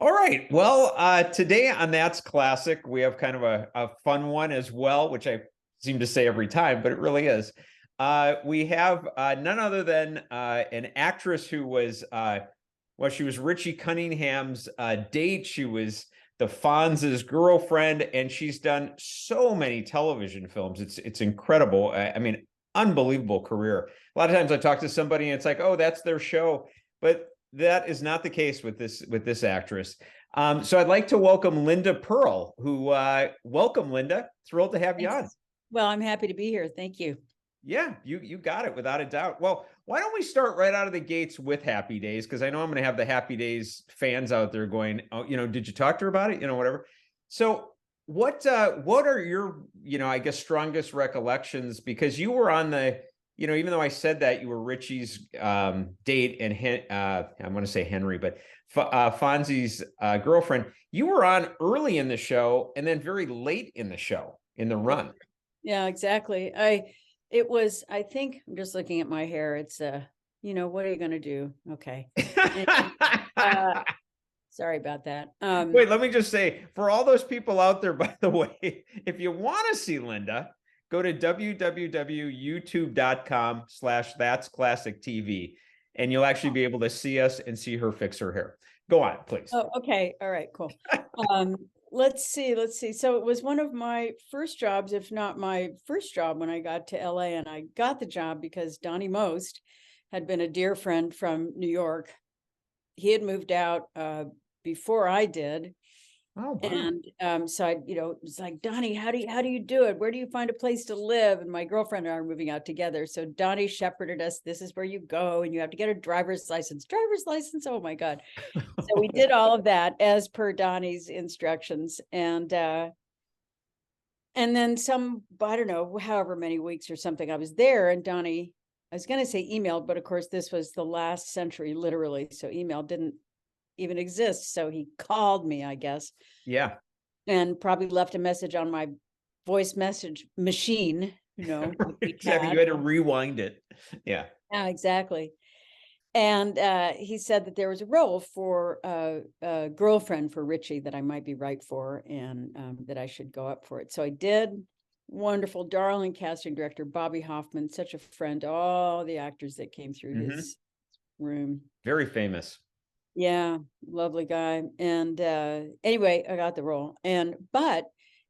All right. Well, today on That's Classic, we have kind of a fun one as well, which I seem to say every time, but it really is. We have none other than an actress who was, she was Richie Cunningham's date. She was the Fonz's girlfriend, and she's done so many television films. It's incredible. I mean, unbelievable career. A lot of times I talk to somebody and it's like, oh, that's their show. But that is not the case with this actress. So I'd like to welcome Linda Purl, who welcome, Linda. Thrilled to have you on. Well, I'm happy to be here. Thank you. Yeah, you got it without a doubt. Well, why don't we start right out of the gates with Happy Days? Because I know I'm going to have the Happy Days fans out there going, oh, did you talk to her about it? Whatever. So what are your, I guess, strongest recollections? Because you were on the, even though I said that you were Richie's date and I'm going to say Henry, but Fonzie's girlfriend, you were on early in the show and then very late in the show in the run. Yeah, exactly. I think I'm just looking at my hair. It's what are you going to do? Okay. Sorry about that. Wait, let me just say, for all those people out there, by the way, if you want to see Linda, go to www.youtube.com/thatsclassictv, and you'll actually be able to see us and see her fix her hair. Go on, please. Oh, okay. All right, cool. Let's see. So it was one of my first jobs, if not my first job, when I got to LA, and I got the job because Donny Most had been a dear friend from New York. He had moved out before I did. Oh, wow. And so I, it's like, Donny, how do you do it? Where do you find a place to live? And my girlfriend and I are moving out together. So Donny shepherded us. This is where you go, and you have to get a driver's license. Oh my God. So we did all of that as per Donny's instructions. And then I don't know, however many weeks or something I was there, and Donny, I was going to say emailed, but of course this was the last century, literally. So email didn't even exist. So he called me, I guess. Yeah. And probably left a message on my voice message machine, Exactly. You had to rewind it. Yeah. Yeah, exactly. And he said that there was a role for a girlfriend for Richie that I might be right for, and that I should go up for it. So I did. Wonderful, darling casting director, Bobby Hoffman, such a friend to all the actors that came through his room. Very famous. Yeah, lovely guy. And anyway, I got the role, and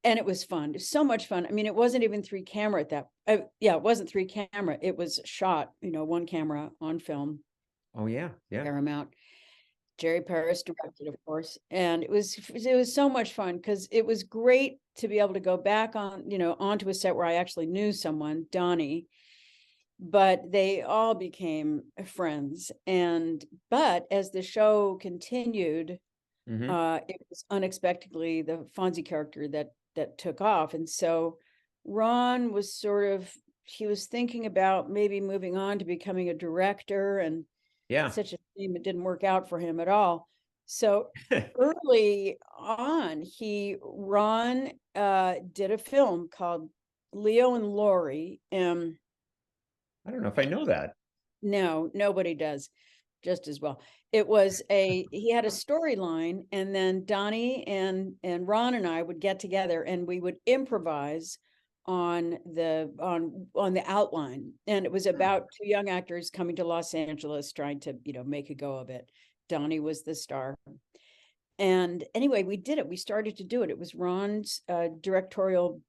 it was fun. It was so much fun. I mean, it wasn't even 3 camera at that. It wasn't 3 camera. It was shot, 1 camera on film. Oh yeah, yeah. Paramount. Jerry Paris directed, of course, and it was so much fun because it was great to be able to go back on, onto a set where I actually knew someone, Donny. But they all became friends, but as the show continued, it was unexpectedly the Fonzie character that took off, and so Ron was he was thinking about maybe moving on to becoming a director, and such a shame it didn't work out for him at all. So early on, Ron did a film called Leo and Laurie. I don't know if I know that. No, nobody does just as well. It was he had a storyline, and then Donny and Ron and I would get together and we would improvise on the outline. And it was about 2 young actors coming to Los Angeles trying to, make a go of it. Donny was the star. And anyway, we did it. We started to do it. It was Ron's directorial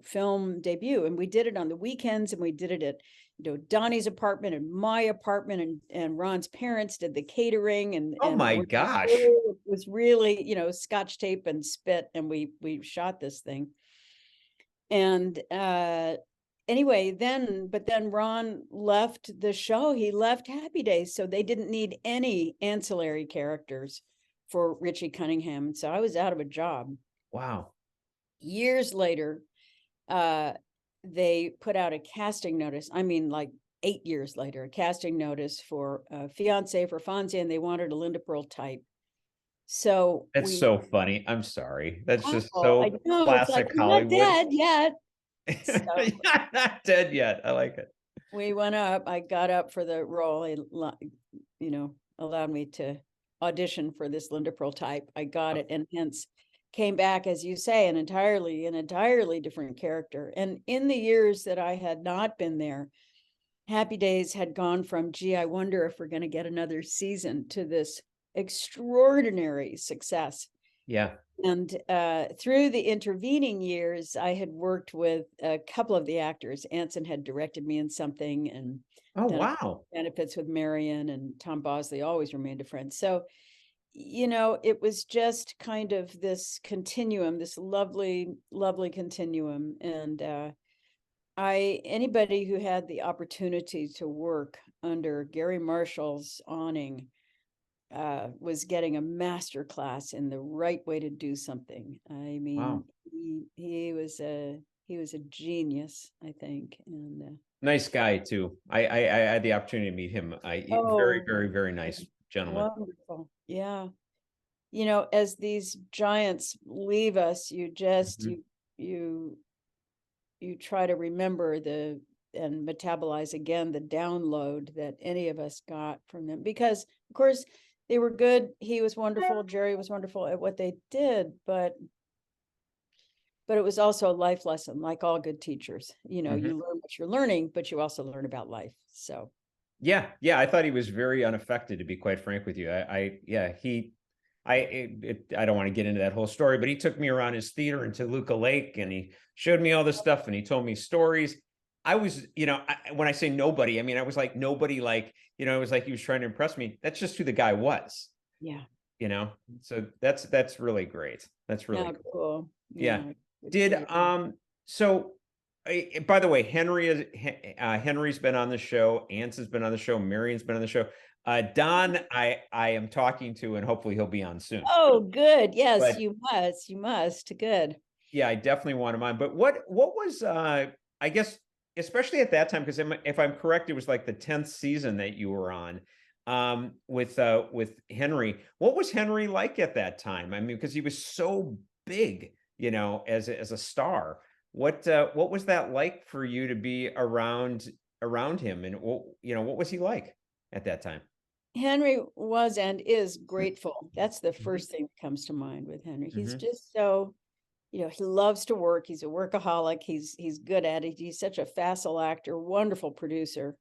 film debut. And we did it on the weekends, and we did it at Donny's apartment and my apartment, and Ron's parents did the catering, and oh my gosh, it was really, Scotch tape and spit, and we shot this thing. And anyway, then Ron left the show. He left Happy Days, so they didn't need any ancillary characters for Richie Cunningham. So I was out of a job. Wow. Years later, they put out a casting notice. I mean, like 8 years later, a casting notice for a fiance for Fonzie, and they wanted a Linda Purl type. So that's so funny. I'm sorry. That's just so classic Hollywood. I'm not dead yet. So, not dead yet. I like it. We went up. I got up for the role. It, allowed me to audition for this Linda Purl type. I got it, and hence came back, as you say, an entirely different character. And in the years that I had not been there, Happy Days had gone from, gee, I wonder if we're going to get another season, to this extraordinary success. Yeah. And through the intervening years, I had worked with a couple of the actors. Anson had directed me in something, and Oh, wow. Benefits with Marion, and Tom Bosley always remained a friend. So, you know, it was just kind of this continuum, this lovely, lovely continuum. And anybody who had the opportunity to work under Garry Marshall's awning was getting a master class in the right way to do something. I mean, wow. he was a genius, I think. And nice guy too. I had the opportunity to meet him. Very, very, very nice gentleman. Wonderful. Yeah. You know, as these giants leave us, you just you try to remember and metabolize again the download that any of us got from them, because of course they were good. He was wonderful. Jerry was wonderful at what they did, but it was also a life lesson, like all good teachers. You know, you learn what you're learning, but you also learn about life. So yeah, I thought he was very unaffected, to be quite frank with you. I don't want to get into that whole story, but he took me around his theater in Toluca Lake, and he showed me all this stuff, and he told me stories. I was, you know, when I say nobody, I mean, I was like nobody, like, you know, it was like he was trying to impress me. That's just who the guy was. Yeah. You know, so that's really great. That's really cool. Yeah. So by the way, Henry's been on the show. Anson's been on the show. Marion's been on the show. Don, I am talking to, and hopefully he'll be on soon. Oh, good. Yes, but you must. Good. Yeah, I definitely want him on. But what was, I guess, especially at that time, because if I'm correct, it was like the 10th season that you were on with Henry. What was Henry like at that time? I mean, because he was so big, you know, as a star. What was that like for you to be around him, and you know, what was he like at that time? Henry was and is grateful. That's the first thing that comes to mind with Henry. He's just so, you know, he loves to work. He's a workaholic. He's good at it. He's such a facile actor, wonderful producer.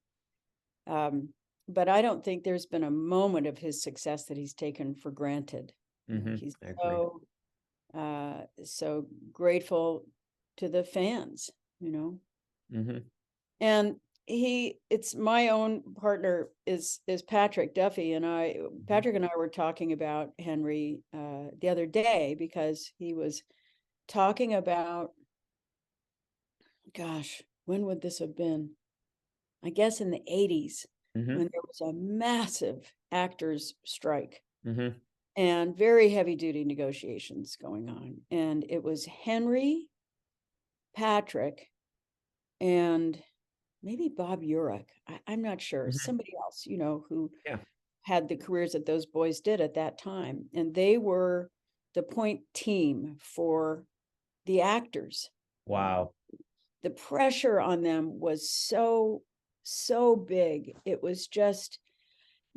But I don't think there's been a moment of his success that he's taken for granted. He's so grateful to the fans, you know. And it's my own partner is Patrick Duffy, and Patrick and I were talking about Henry the other day, because he was talking about, gosh, when would this have been? I guess in the 80s, when there was a massive actors strike and very heavy duty negotiations going on. And it was Henry, Patrick, and maybe Bob Urich. I'm not sure. Somebody else, you know, who had the careers that those boys did at that time. And they were the point team for the actors. Wow. The pressure on them was so big. It was just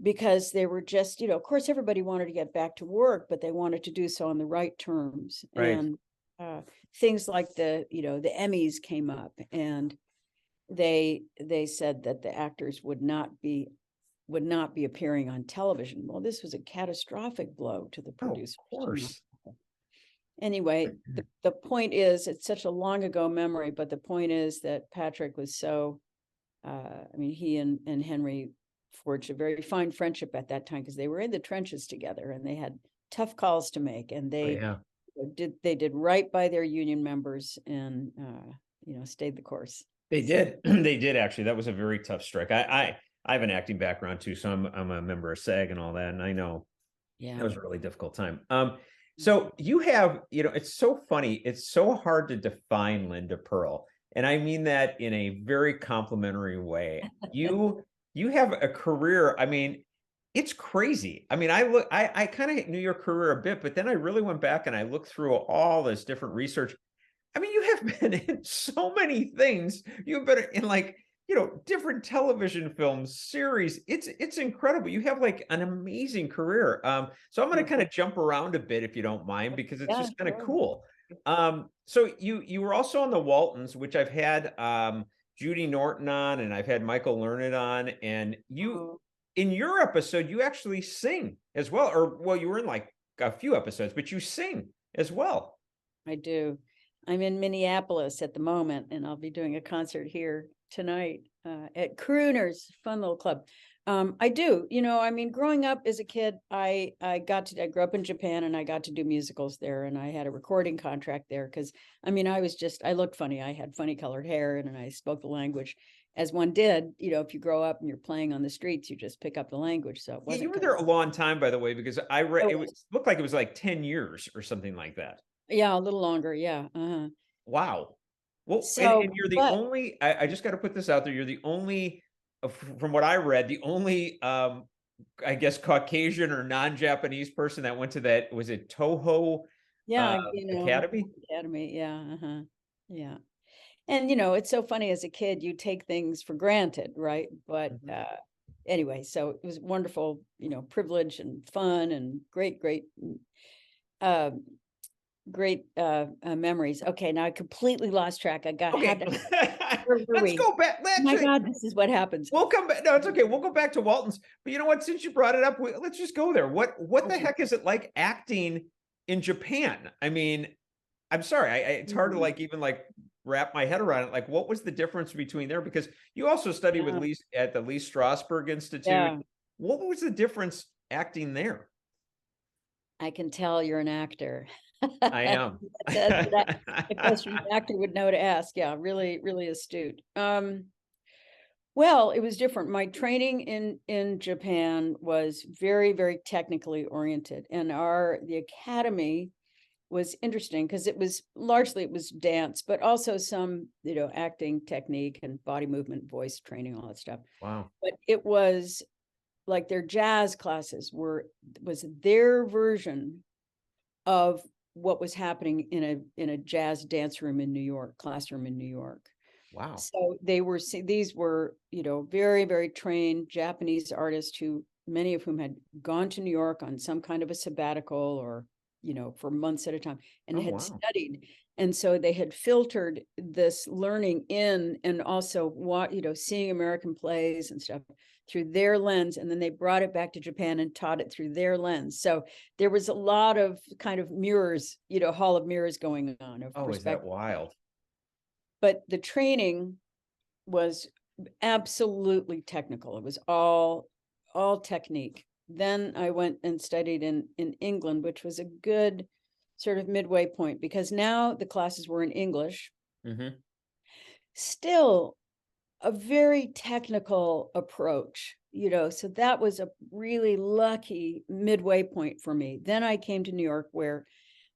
because they were just, you know, of course, everybody wanted to get back to work, but they wanted to do so on the right terms. Right. And things like the Emmys came up, and they said that the actors would not be appearing on television. Well, this was a catastrophic blow to the producers. Of course. Anyway, the point is, it's such a long ago memory, but the point is that Patrick was so, I mean, he and Henry forged a very fine friendship at that time, because they were in the trenches together, and they had tough calls to make, and they did right by their union members, and you know, stayed the course. They did. They did, actually. That was a very tough strike. I have an acting background too, so I'm a member of SAG and all that, and I know that was a really difficult time. So you have, you know, it's so funny. It's so hard to define Linda Purl, and I mean that in a very complimentary way. You have a career. I mean, it's crazy. I mean, I kind of knew your career a bit, but then I really went back and I looked through all this different research. I mean, you have been in so many things. You've been in like different television films, series. It's incredible. You have like an amazing career. So I'm going to kind of jump around a bit if you don't mind, because it's just kind of cool. So you were also on the Waltons, which I've had Judy Norton on, and I've had Michael Learned on, and you in your episode you actually sing as well, or well, you were in like a few episodes, but you sing as well. I do. I'm in Minneapolis at the moment, and I'll be doing a concert here tonight at Crooners, fun little club. I do, I mean, growing up as a kid, I grew up in Japan, and I got to do musicals there, and I had a recording contract there because, I mean, I looked funny. I had funny colored hair, and I spoke the language as one did. If you grow up and you're playing on the streets, you just pick up the language. So it wasn't. You were there a long time, by the way, because I read looked like it was like 10 years or something like that. Yeah, a little longer. Yeah. Wow. Well, and you're the only, I just got to put this out there. You're the only, from what I read, the only, I guess, Caucasian or non-Japanese person that went to that, was it Toho Academy? Academy. Yeah. Yeah. And, it's so funny, as a kid, you take things for granted, right? But anyway, so it was wonderful, privilege and fun and great memories. Okay, now I completely lost track. Let's go back. Oh my God, this is what happens. We'll come back. No, it's okay. We'll go back to Waltons. But you know what? Since you brought it up, let's just go there. What the heck is it like acting in Japan? I mean, I'm sorry, it's hard to like even like wrap my head around it. Like, what was the difference between there? Because you also studied with Lee at the Lee Strasberg Institute. Yeah. What was the difference acting there? I can tell you're an actor. I am. That's the question an actor would know to ask. Yeah, really, really astute. Well, it was different. My training in Japan was very, very technically oriented, and the academy was interesting because it was dance, but also some, acting technique and body movement, voice training, all that stuff. Wow. But it was like their jazz classes was their version of what was happening in a jazz dance room in New York, classroom in New York. Wow. So these were, very, very trained Japanese artists many of whom had gone to New York on some kind of a sabbatical or, for months at a time, and had studied. And so they had filtered this learning in, and also seeing American plays and stuff through their lens. And then they brought it back to Japan and taught it through their lens. So there was a lot of kind of mirrors, hall of mirrors going on. Is that wild? But the training was absolutely technical. It was all technique. Then I went and studied in England, which was a good sort of midway point, because now the classes were in English. Mm-hmm. Still a very technical approach, so that was a really lucky midway point for me. Then I came to New York, where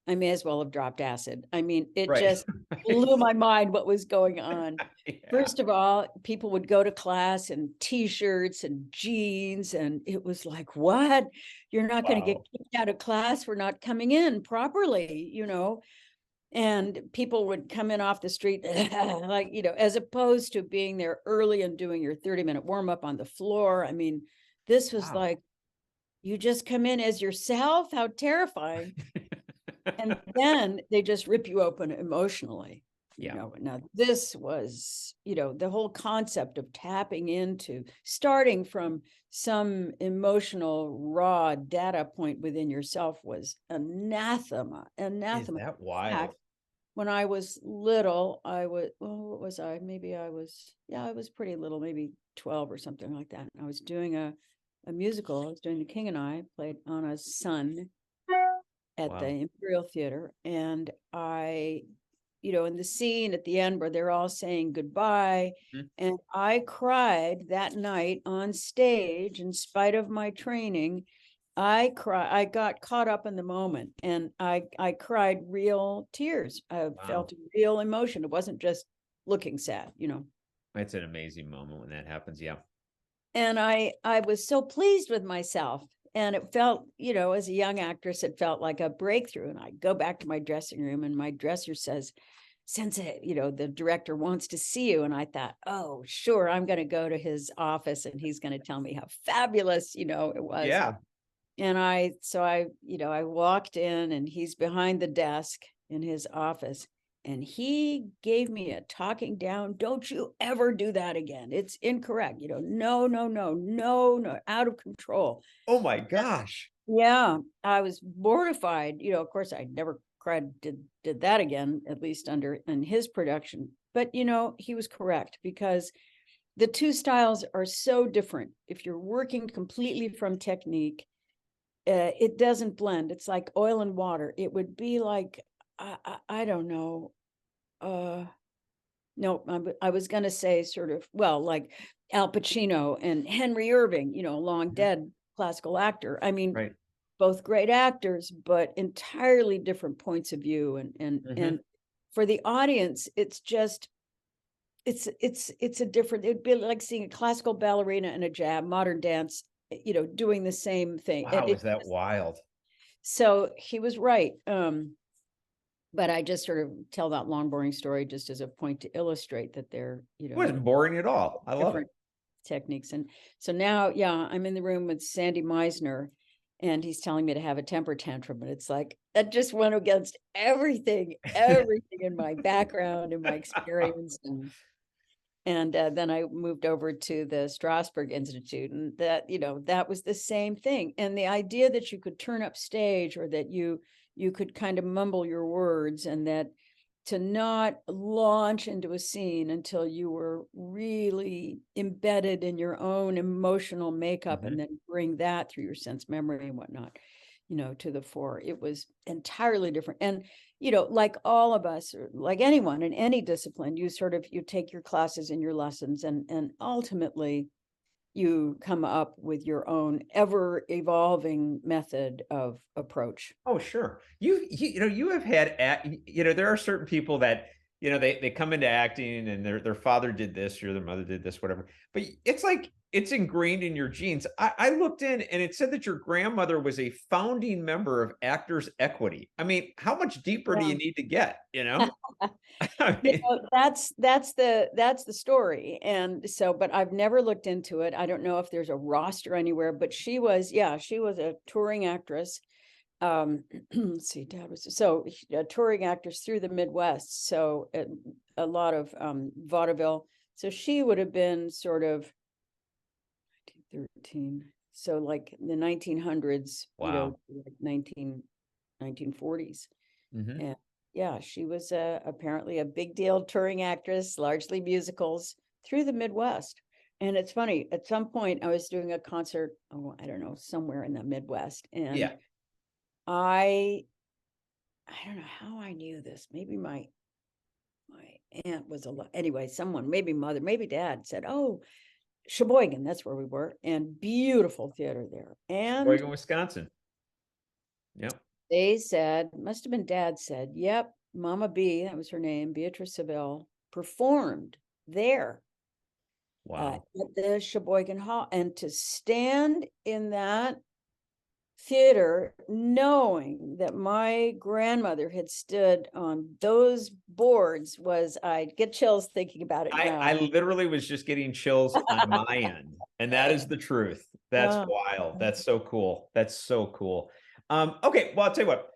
I may as well have dropped acid. I mean, it just blew my mind what was going on. Yeah. First of all, people would go to class in T-shirts and jeans, and it was like, what? You're not going to get kicked out of class. We're not coming in properly, And people would come in off the street, like, as opposed to being there early and doing your 30-minute warm-up on the floor. I mean, this was like, you just come in as yourself? How terrifying. And then they just rip you open emotionally. Now this was, the whole concept of tapping into, starting from some emotional raw data point within yourself was anathema. Is that wild? When I was little, what was I? Maybe I was pretty little, maybe 12 or something like that. I was doing a musical. I was doing The King and I, played Anna's son at the Imperial Theater. And I, in the scene at the end where they're all saying goodbye, and I cried that night on stage in spite of my training. I got caught up in the moment, and I cried real tears. I felt real emotion. It wasn't just looking sad, It's an amazing moment when that happens. Yeah. And I was so pleased with myself. And it felt, as a young actress, it felt like a breakthrough. And I go back to my dressing room, and my dresser says, Sensei, the director wants to see you. And I thought, oh, sure, I'm going to go to his office and he's going to tell me how fabulous, it was. Yeah. And I walked in and he's behind the desk in his office and he gave me a talking down. Don't you ever do that again. It's incorrect. No, out of control. Oh my gosh. Yeah, I was mortified. Of course, I never did that again, at least in his production. But he was correct, because the two styles are so different. If you're working completely from technique, it doesn't blend. It's like oil and water. It would be like I don't know. No, I was going to say sort of, well, like Al Pacino and Henry Irving, long dead classical actor. I mean, right. Both great actors, but entirely different points of view. And for the audience, it's just, it's a different, it'd be like seeing a classical ballerina and a modern dance, doing the same thing. Wow, is that wild? So he was right. But I just sort of tell that long, boring story just as a point to illustrate that they're, it wasn't boring at all. I love it. Techniques. And so now, I'm in the room with Sandy Meisner, and he's telling me to have a temper tantrum. And it's like, that just went against everything in my background and my experience. And then I moved over to the Strasberg Institute, and that was the same thing. And the idea that you could turn up stage, or that you could kind of mumble your words, and that to not launch into a scene until you were really embedded in your own emotional makeup, and then bring that through your sense memory and whatnot, to the fore. It was entirely different. And, like all of us, or like anyone in any discipline, you take your classes and your lessons, and ultimately you come up with your own ever evolving method of approach. Oh, sure. You have had, there are certain people that, they come into acting and their father did this or their mother did this, whatever. But it's like, it's ingrained in your genes. I looked in and it said that your grandmother was a founding member of Actors Equity. I mean, how much deeper do you need to get, I mean, that's the story. And so, but I've never looked into it. I don't know if there's a roster anywhere, but she was a touring actress. Let's see, Dad was a touring actress through the Midwest. So a lot of vaudeville. So she would have been sort of 1913. So like the 1900s, wow. Like 1940s. And she was apparently a big deal touring actress, largely musicals, through the Midwest. And it's funny, at some point I was doing a concert, I don't know, somewhere in the Midwest. And I don't know how I knew this. Maybe my aunt was anyway, someone, maybe mother, maybe dad said, oh, Sheboygan, that's where we were. And beautiful theater there. And Sheboygan, Wisconsin. Yep. They said, must have been dad said, yep, Mama B, that was her name, Beatrice Seville, performed there. Wow. At the Sheboygan Hall. And to stand in that theater, knowing that my grandmother had stood on those boards, I get chills thinking about it now. I literally was just getting chills on my end. And that is the truth. That's wild. That's so cool. That's so cool. Okay, well, I'll tell you what.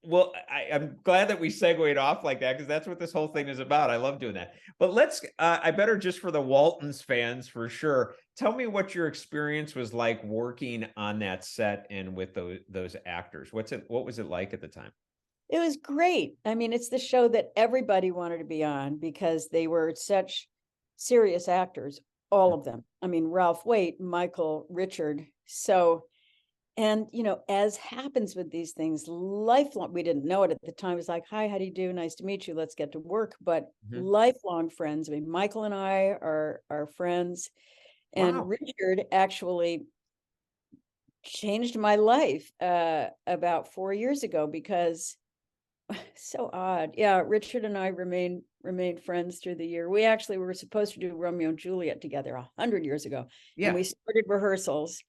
Well, I'm glad that we segued off like that, because that's what this whole thing is about. I love doing that. But I better, just for the Waltons fans for sure, tell me what your experience was like working on that set and with those actors. What was it like at the time? It was great. I mean, it's the show that everybody wanted to be on, because they were such serious actors, all of them. I mean, Ralph Waite, Michael, Richard. So, and, as happens with these things, lifelong, we didn't know it at the time. It was like, hi, how do you do? Nice to meet you. Let's get to work. But lifelong friends. I mean, Michael and I are friends. And wow. Richard actually changed my life about 4 years ago, because so odd. Yeah, Richard and I remained friends through the year. We actually were supposed to do Romeo and Juliet together 100 years ago. Yeah. And we started rehearsals.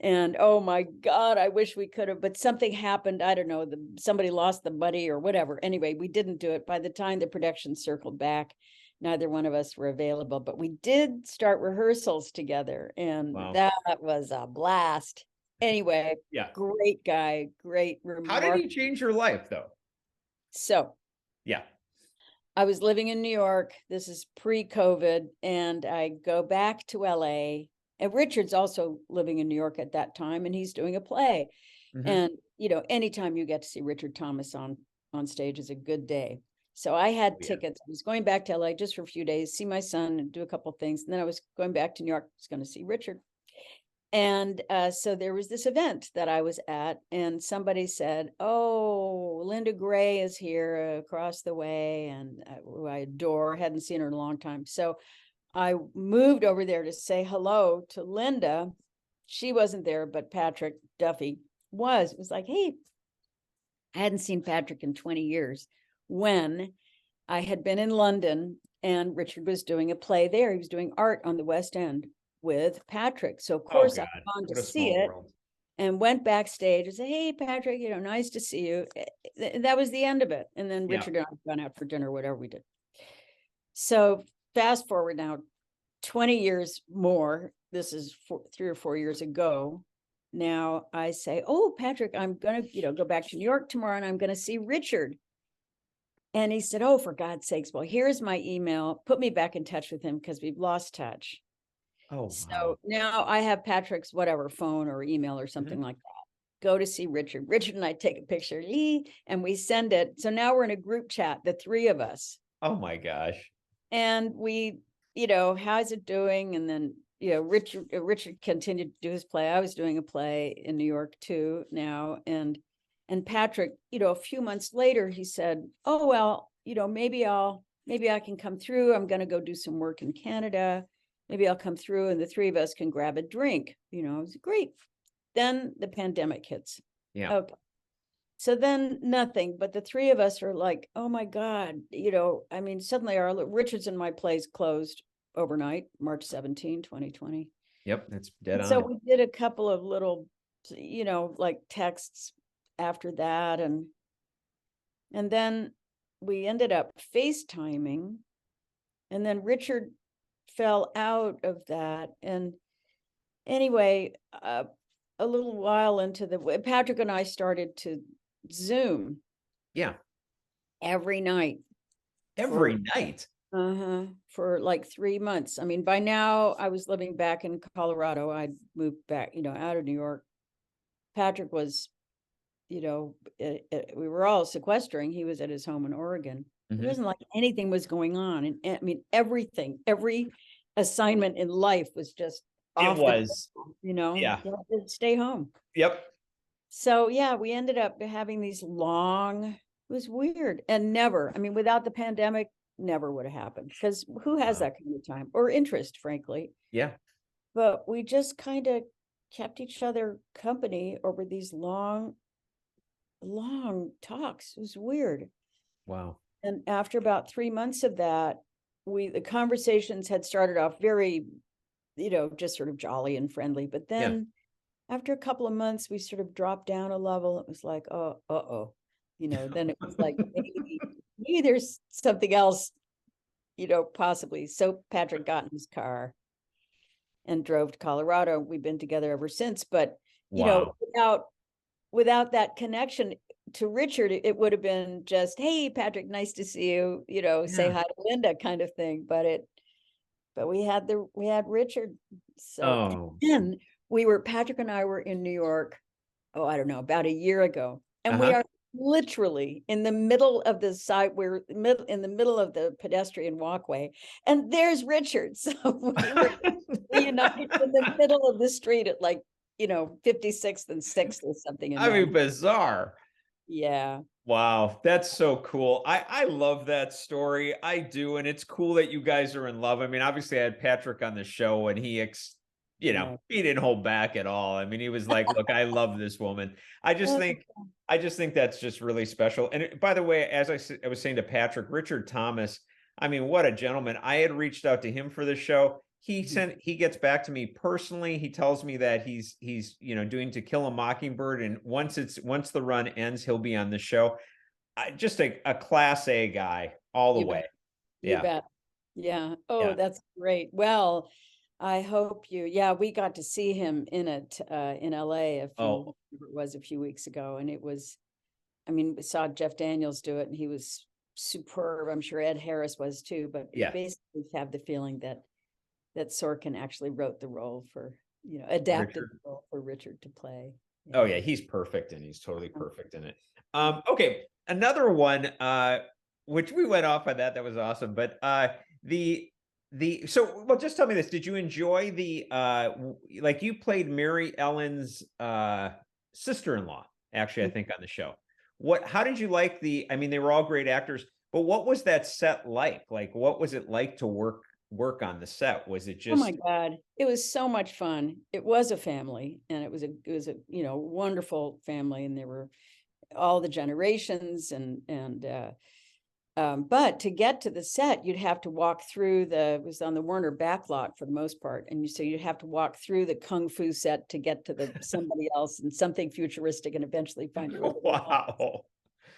And oh my God, I wish we could have, but something happened. I don't know, somebody lost the money or whatever. Anyway, we didn't do it. By the time the production circled back, neither one of us were available, but we did start rehearsals together, and Wow. that was a blast. Anyway, Yeah. great guy, great, How did he remarkable. change your life, though? So Yeah. I was living in New York. This is pre-COVID, and I go back to LA. And Richard's also living in New York at that time, and he's doing a play. Mhm. And you know, anytime you get to see Richard Thomas on stage is a good day. So I had Yeah. tickets. I was going back to LA just for a few days, see my son and do a couple of things. And then I was going back to New York, I was going to see Richard. And so there was this event that I was at, and somebody said, "Oh, Linda Gray is here across the way," and who I adore, hadn't seen her in a long time. So I moved over there to say hello to Linda. She wasn't there, but Patrick Duffy was. It was like, hey, I hadn't seen Patrick in 20 years when I had been in London, and Richard was doing a play there. He was doing art on the West End with Patrick. So of course Oh, I'd God. gone to What a see small it world. and went backstage and said, "Hey, Patrick, you know, nice to see you." That was the end of it. And then Yeah. Richard and I went out for dinner, whatever we did. So fast forward now 20 years more. This is 3 or 4 years ago. Now I say, "Oh, Patrick, I'm going to, you know, go back to New York tomorrow, and I'm going to see Richard." And he said, "Oh, for God's sakes, well, here's my email. Put me back in touch with him because we've lost touch." Oh, So wow. now I have Patrick's whatever phone or email or something like that. Go to see Richard. Richard and I take a picture, and we send it. So now we're in a group chat, the three of us. Oh, my gosh. And we, you know, how's it doing? And then, you know, Richard continued to do his play. I was doing a play in New York too now. And Patrick, you know, a few months later, he said, "Oh, well, you know, maybe I can come through. I'm going to go do some work in Canada. Maybe I'll come through and the three of us can grab a drink." You know, it was great. Then the pandemic hits. Yeah. Okay. So then nothing, but the three of us are like, "Oh my God," you know, I mean, suddenly our Richards and my place closed overnight, March 17, 2020. Yep. That's dead So on. we did a couple of little, you know, like texts after that. And then we ended up FaceTiming. And then Richard fell out of that. And anyway, a little while into Patrick and I started to Zoom Yeah. every night. Every night. For like 3 months. I mean, by now I was living back in Colorado. I'd moved back, you know, out of New York. Patrick was, you know, we were all sequestering. He was at his home in Oregon. It wasn't like anything was going on. And I mean, every assignment in life was just off. It was. You know, Yeah. you had to stay home. Yep. So yeah, we ended up having these long, it was weird. And never, I mean, without the pandemic, never would have happened, because who has that kind of time or interest, frankly. Yeah. But we just kind of kept each other company over these long talks. It was weird. Wow. And after about 3 months of that, the conversations had started off very, you know, just sort of jolly and friendly. But then after a couple of months, we sort of dropped down a level. It was like, oh, you know, then it was like, maybe there's something else, you know, possibly. So Patrick got in his car and drove to Colorado. We've been together ever since. But, you know, without that connection to Richard, it would have been just, "Hey, Patrick, nice to see you, you know, say hi to Linda," kind of thing. But we had Richard. So then Patrick and I were in New York, oh, I don't know, about a year ago. And we are literally in the middle of the side, we're in the middle of the pedestrian walkway, and there's Richard. So we were reunited in the middle of the street at like, you know, 56th and 6th or something. I mean, bizarre. Yeah. Wow, that's so cool. I love that story. I do, and it's cool that you guys are in love. I mean, obviously I had Patrick on the show, and he you know, he didn't hold back at all. I mean, he was like, "Look, I love this woman." I just think that's just really special. And by the way, as I was saying to Patrick, Richard Thomas, I mean, what a gentleman. I had reached out to him for the show. he gets back to me personally. He tells me that he's doing To Kill a Mockingbird, and once the run ends, he'll be on the show. Just a class A guy all the way. You bet. Yeah. Oh, that's great. Well, I hope we got to see him in LA it was a few weeks ago. And we saw Jeff Daniels do it and he was superb. I'm sure Ed Harris was too, but you basically have the feeling that Sorkin actually wrote the role adapted the role for Richard to play. Oh yeah, he's perfect and he's totally perfect in it. Okay, another one, which we went off on that was awesome, but just tell me this, did you enjoy you played Mary Ellen's sister-in-law, actually, I think, on the show. How did you like they were all great actors, but what was that set like? Like, what was it like to work on the set? Was it just, oh my God, it was so much fun. It was a family, and it was a wonderful family, and there were all the generations but to get to the set, you'd have to walk through it was on the Warner backlot for the most part. And so you'd have to walk through the Kung Fu set to get to somebody else and something futuristic and eventually find your way. Wow.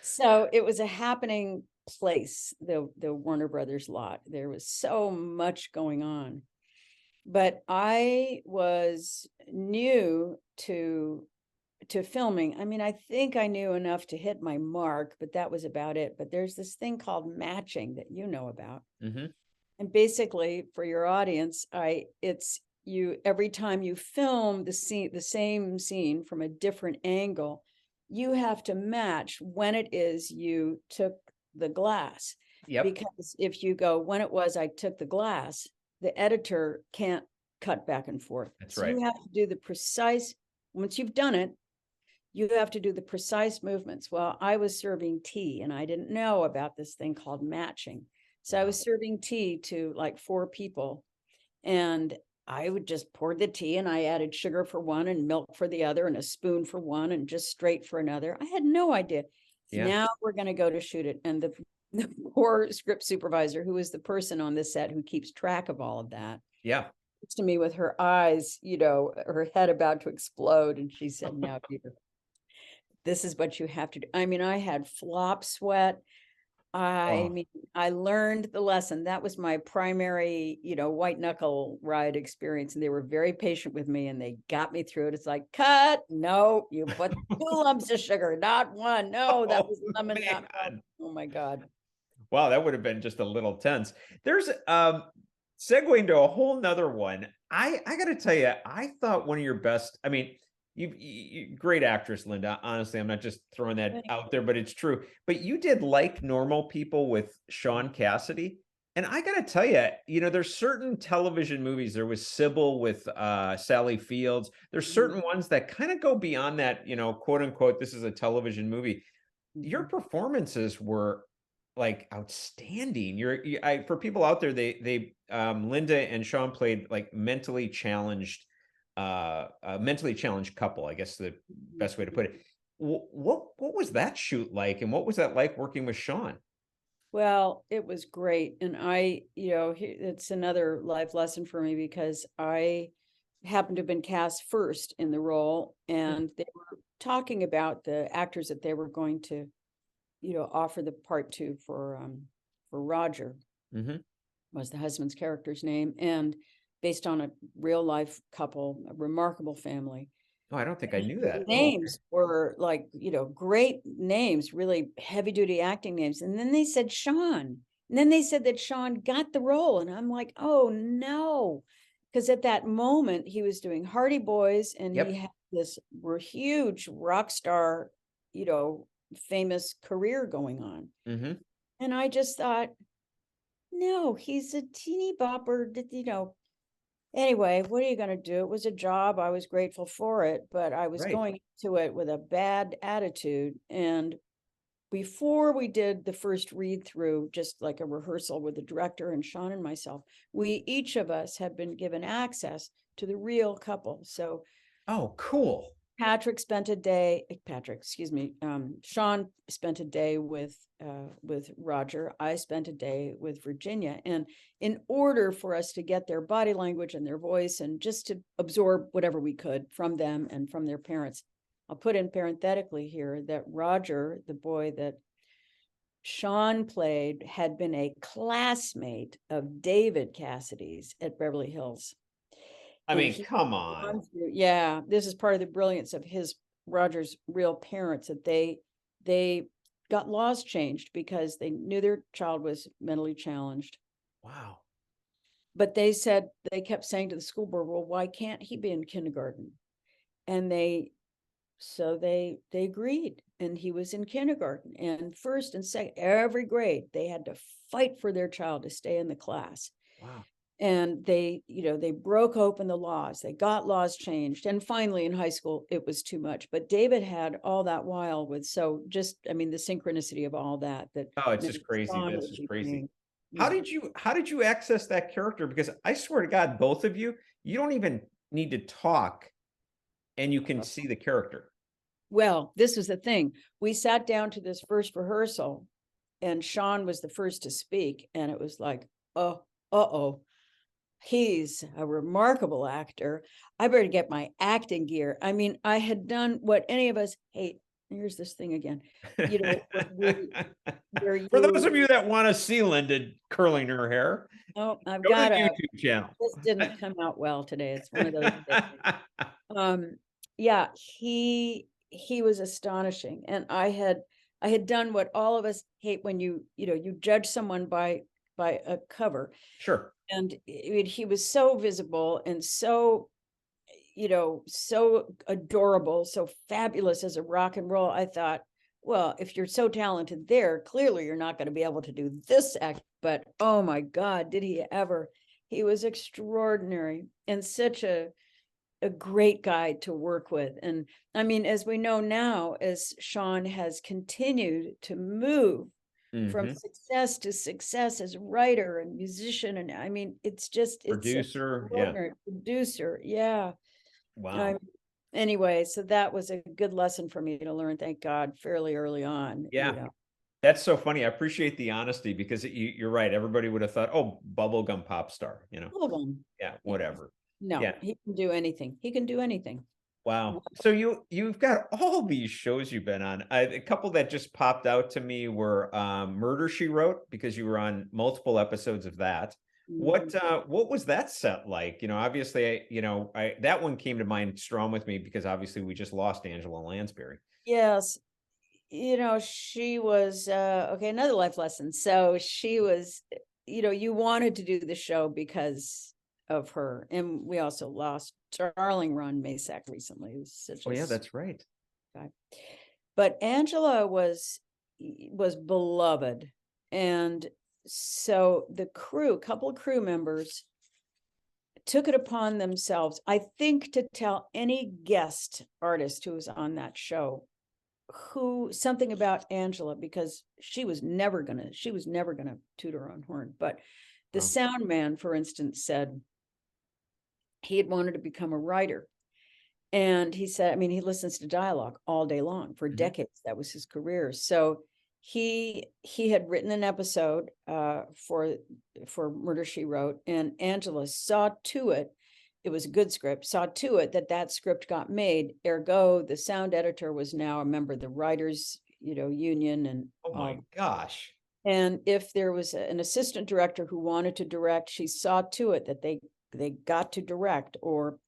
So it was a happening place, the Warner Brothers lot. There was so much going on. But I was new to filming. I think I knew enough to hit my mark, but that was about it. But there's this thing called matching that you know about. Mm-hmm. And basically, for your audience, every time you film the same scene from a different angle, you have to match when it is you took the glass. Yep. Because if you go, when it was I took the glass, the editor can't cut back and forth. That's so right. You have to do the precise, once you've done it, you have to do the precise movements. Well, I was serving tea and I didn't know about this thing called matching. So I was serving tea to like 4 people, and I would just pour the tea and I added sugar for one and milk for the other and a spoon for one and just straight for another. I had no idea. Yeah. Now we're going to go to shoot it. And the poor script supervisor, who is the person on the set who keeps track of all of that. Yeah. To me with her eyes, her head about to explode. And she said, now, Peter, this is what you have to do. I had flop sweat. I learned the lesson. That was my primary, white knuckle ride experience. And they were very patient with me and they got me through it. It's like, cut. No, you put 2 lumps of sugar, not 1. No, that was lemon. Oh my God. Wow. That would have been just a little tense. There's segueing to a whole nother one. I got to tell you, I thought one of your best, you great actress, Linda. Honestly, I'm not just throwing that out there, but it's true. But you did Like Normal People with Shaun Cassidy. And I got to tell you, there's certain television movies. There was Sybil with Sally Fields. There's certain ones that kind of go beyond that, quote unquote, this is a television movie. Your performances were like outstanding. For people out there, they Linda and Shaun played like mentally challenged couple, I guess the best way to put it. What was that shoot like, and what was that like working with Shaun? Well, it was great, and it's another life lesson for me because I happened to have been cast first in the role, and they were talking about the actors that they were going to, offer the part to for Roger. Mm-hmm. Was the husband's character's name, and based on a real life couple, a remarkable family. Oh, I don't think I knew that. Names were like, great names, really heavy duty acting names. And then they said Shaun. And then they said that Shaun got the role. And I'm like, oh no. Because at that moment he was doing Hardy Boys and he had this huge rock star, famous career going on. Mm-hmm. And I just thought, no, he's a teeny bopper, Anyway, what are you going to do? It was a job. I was grateful for it, but I was going to it with a bad attitude. And before we did the first read through, just like a rehearsal with the director and Shaun and myself, each of us had been given access to the real couple. So, oh, cool. Patrick, excuse me, Shaun spent a day with Roger. I spent a day with Virginia. And in order for us to get their body language and their voice and just to absorb whatever we could from them and from their parents, I'll put in parenthetically here that Roger, the boy that Shaun played, had been a classmate of David Cassidy's at Beverly Hills. I mean, come on. Yeah, this is part of the brilliance of Roger's real parents, that they got laws changed because they knew their child was mentally challenged. Wow. But they kept saying to the school board, well, why can't he be in kindergarten? And they agreed, and he was in kindergarten, and first and second, every grade, they had to fight for their child to stay in the class. Wow. And they broke open the laws. They got laws changed. And finally in high school, it was too much. But David had all that while the synchronicity of all that. Oh, it's just crazy. That's just crazy. How did you access that character? Because I swear to God, both of you don't even need to talk and you can see the character. Well, this was the thing. We sat down to this first rehearsal and Shaun was the first to speak. And it was like, uh-oh. He's a remarkable actor. I better get my acting gear. I mean, I had done what any of us hate. Here's this thing again. You know, for those of you that want to see Linda curling her hair, I've got a YouTube channel. This didn't come out well today. It's one of those. Yeah, he was astonishing, and I had done what all of us hate when you judge someone by a cover. Sure. And he was so visible and so, so adorable, so fabulous as a rock and roll. I thought, well, if you're so talented there, clearly you're not going to be able to do this act. But oh my God, did he ever? He was extraordinary and such a great guy to work with. And I mean, as we know now, as Shaun has continued to move from success to success as a writer and musician. And I mean, it's producer. Yeah. Wow. Anyway, so that was a good lesson for me to learn, thank God, fairly early on. Yeah. That's so funny. I appreciate the honesty because you're right. Everybody would have thought, oh, bubblegum pop star, Bubblegum. Yeah, whatever. No, yeah. He can do anything. He can do anything. Wow. So you've got all these shows you've been on. A couple that just popped out to me were Murder, She Wrote, because you were on multiple episodes of that. What was that set like? Obviously, that one came to mind strong with me because obviously we just lost Angela Lansbury. Yes. She was another life lesson. So she was, you wanted to do the show because of her. And we also lost darling Ron Masak recently. It was such yeah, that's right. Guy. But Angela was beloved. And so the couple of crew members took it upon themselves, I think, to tell any guest artist who was on that show something about Angela, because she was never gonna toot her own horn. But the sound man, for instance, said he had wanted to become a writer. And he said, he listens to dialogue all day long for decades. That was his career. So he had written an episode for Murder, She Wrote, and Angela saw to it. It was a good script, saw to it that script got made. Ergo, the sound editor was now a member of the writers, union. And oh my gosh. And if there was an assistant director who wanted to direct, she saw to it that they got to direct, or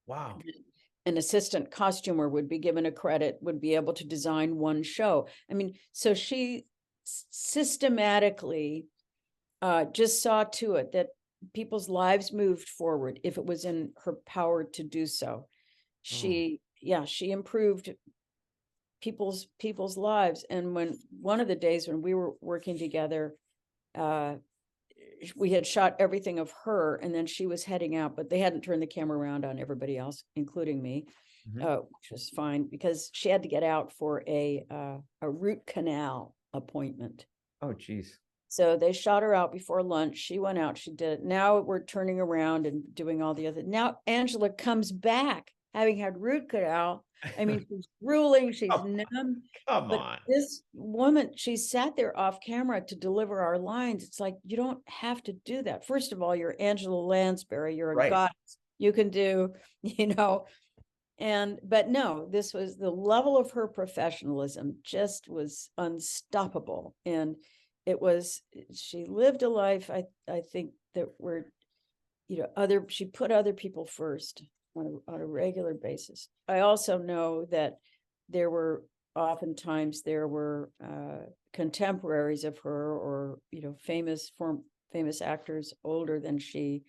wow, an assistant costumer would be given a credit, would be able to design one show. So she systematically just saw to it that people's lives moved forward if it was in her power to do so. She improved people's lives. And when one of the days when we were working together, we had shot everything of her, and then she was heading out, but they hadn't turned the camera around on everybody else, including me, which was fine because she had to get out for a root canal appointment. Oh, geez. So they shot her out before lunch. She went out. She did it. Now we're turning around and doing all the other. Now Angela comes back, having had root canal, I mean, she's drooling, she's Come numb. Come But on. this woman, she sat there off camera to deliver our lines. It's like, you don't have to do that. First of all, you're Angela Lansbury, you're a Right. goddess. You can do, but no, this was the level of her professionalism just was unstoppable. And she lived a life, I think that she put other people first on a regular basis. I also know that oftentimes there were contemporaries of her, or famous actors older than she,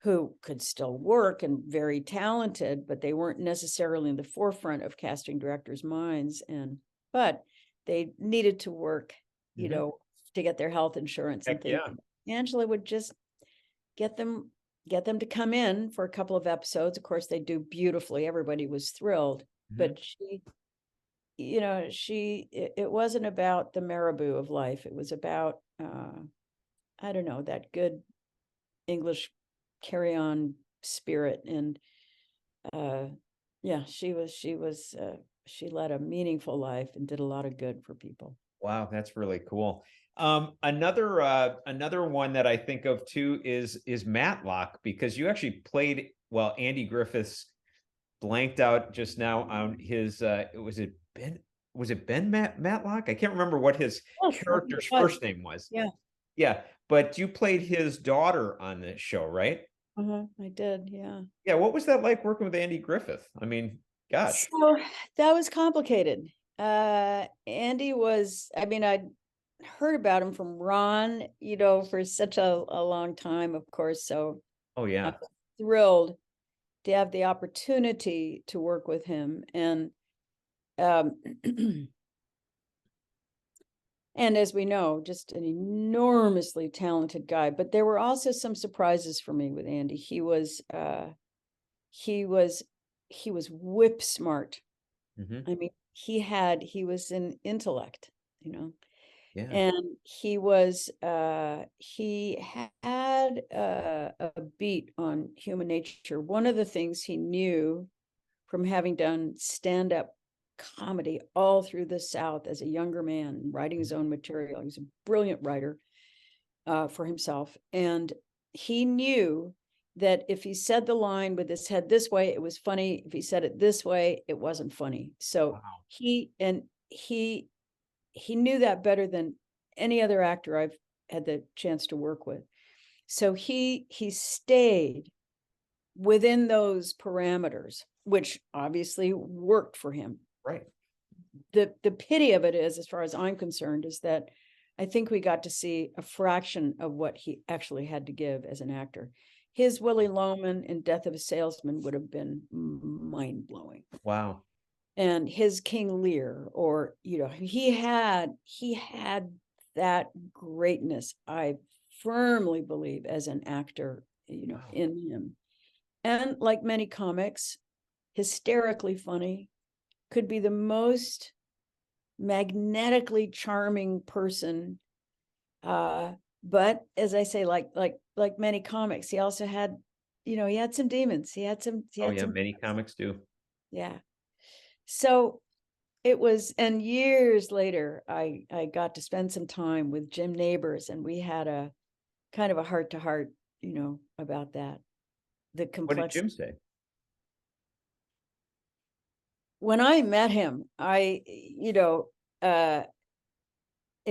who could still work and very talented, but they weren't necessarily in the forefront of casting directors' minds. But they needed to work, to get their health insurance and things. Yeah. Angela would just get them to come in for a couple of episodes. Of course, they do beautifully. Everybody was thrilled, but it wasn't about the marabou of life. It was about, I don't know, that good English carry-on spirit. And she led a meaningful life and did a lot of good for people. Wow, that's really cool. Another one that I think of too is Matlock, because you actually played, well, Andy Griffith's blanked out just now on his was it Ben Matlock? I can't remember what his character's first name was. Yeah, but you played his daughter on this show, right? I did, yeah. Yeah, what was that like working with Andy Griffith? I mean, gosh. So that was complicated. Andy was, I'd heard about him from Ron, for such a long time, of course. So oh yeah, I was thrilled to have the opportunity to work with him. And and as we know, just an enormously talented guy. But there were also some surprises for me with Andy. He was whip smart. I mean, he was an intellect, yeah. And he had a beat on human nature. One of the things he knew from having done stand-up comedy all through the South as a younger man, writing his own material. He was a brilliant writer for himself. And he knew that if he said the line with his head this way, it was funny. If he said it this way, it wasn't funny. So he knew that better than any other actor I've had the chance to work with. So he stayed within those parameters, which obviously worked for him. Right. The pity of it is, as far as I'm concerned, is that I think we got to see a fraction of what he actually had to give as an actor. His Willie Loman in Death of a Salesman would have been mind-blowing. Wow. And his King Lear, or he had that greatness, I firmly believe, as an actor, Wow. in him. And like many comics, hysterically funny, could be the most magnetically charming person. But as I say, like many comics, he also had, he had some demons. He had some. Many comics do. Yeah. So it was, and years later, I got to spend some time with Jim Nabors, and we had a kind of a heart-to-heart, about that. The complexity. What did Jim say? When I met him, it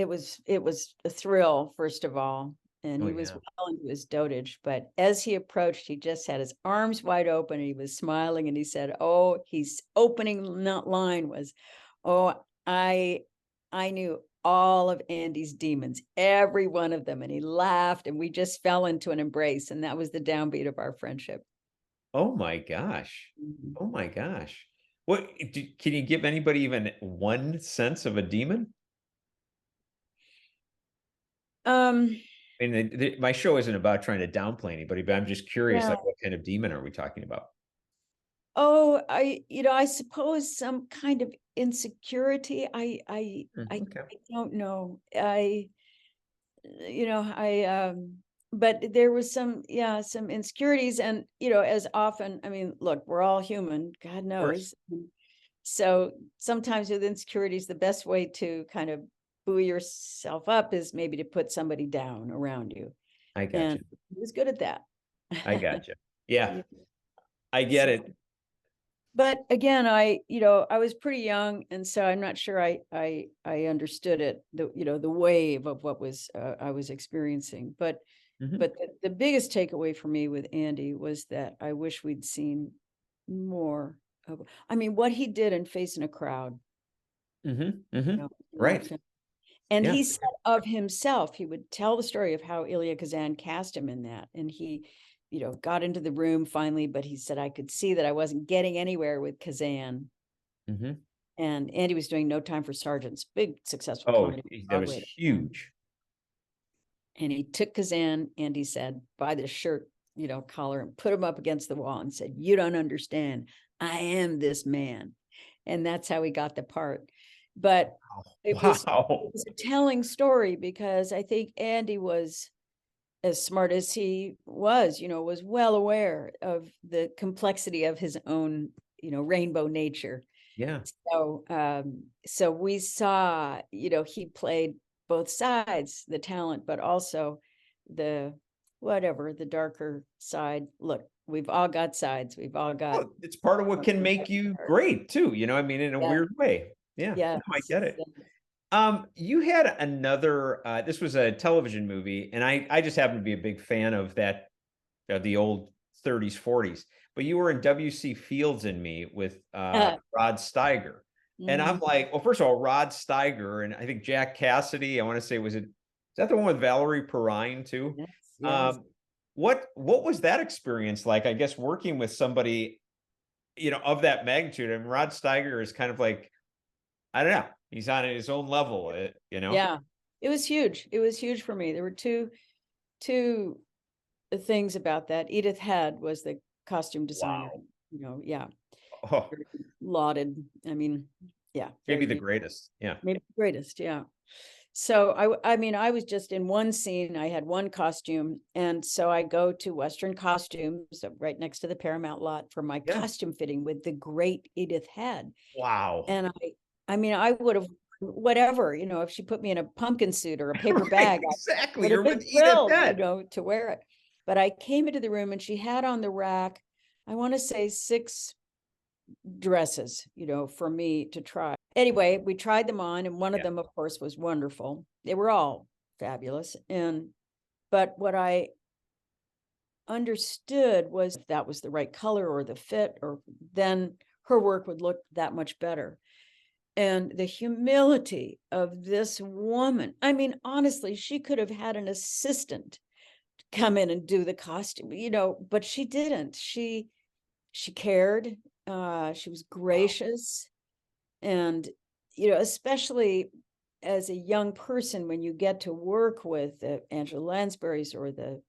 was a thrill, first of all, and he was well into his dotage. But as he approached, he just had his arms wide open, and he was smiling, and he said, his opening line was, I knew all of Andy's demons, every one of them. And he laughed, and we just fell into an embrace, and that was the downbeat of our friendship. Oh my gosh. Oh my gosh. What can you give anybody even one sense of a demon? My show isn't about trying to downplay anybody, but I'm just curious, like, what kind of demon are we talking about? I suppose some kind of insecurity. I don't know. But there was some insecurities, and as often, look, we're all human, God knows. So sometimes with insecurities, the best way to kind of buoy yourself up is maybe to put somebody down around you. I got And you. he was good at that. I got you. Yeah, Yeah. I get So, it. but again, I was pretty young, and so I'm not sure I understood it, the wave of what was I was experiencing. But Mhm. but the biggest takeaway for me with Andy was that I wish we'd seen more of, I mean, what he did in Facing a Crowd. Mhm. you Mhm. know, in that Right. film. And Yeah. he said of himself, he would tell the story of how Elia Kazan cast him in that. And he, got into the room finally, but he said, I could see that I wasn't getting anywhere with Kazan. Mhm. And Andy was doing No Time for Sergeants, big successful Oh, comedy that was Broadway at the time. huge. And he took Kazan and he said, by the shirt, collar, and put him up against the wall and said, you don't understand. I am this man. And that's how he got the part. But it was Wow. a telling story, because I think Andy was, as smart as he was, was well aware of the complexity of his own, rainbow nature. Yeah. So we saw, he played both sides, the talent, but also the darker side. Look, we've all got sides. We've all got. Well, it's part of what can make you great too, I mean, in a Yeah. weird way. Yeah. Yeah. No, I get it. You had another, this was a television movie, and I just happen to be a big fan of that, the old 30s, 40s, but you were in W.C. Fields and Me with Rod Steiger. And I'm like, well, first of all, Rod Steiger, and I think Jack Cassidy, I want to say, is that the one with Valerie Perrine too? Yes, yes. What was that experience like? I guess working with somebody, of that magnitude. And Rod Steiger is kind of like, I don't know, he's on his own level, Yeah, it was huge. It was huge for me. There were two things about that. Edith Head was the costume designer. Wow. Yeah, Oh, very lauded. I mean, yeah, maybe very the good. greatest. Yeah. Maybe the greatest. Yeah. So I mean, I was just in one scene. I had one costume, and so I go to Western Costumes, right next to the Paramount lot, for my Yeah. costume fitting with the great Edith Head. Wow. And I mean, I would have, whatever, if she put me in a pumpkin suit or a paper Right, bag, exactly. I would You're have with been Edith thrilled, Head. to wear it. But I came into the room and she had on the rack, I want to say 6 dresses, for me to try. Anyway, we tried them on, and one of them, of course, was wonderful. They were all fabulous. But what I understood was, if that was the right color or the fit, or then her work would look that much better. And the humility of this woman, I mean, honestly, she could have had an assistant come in and do the costume, but she didn't. She cared. She was gracious. And, especially as a young person, when you get to work with the Angela Lansbury's or the,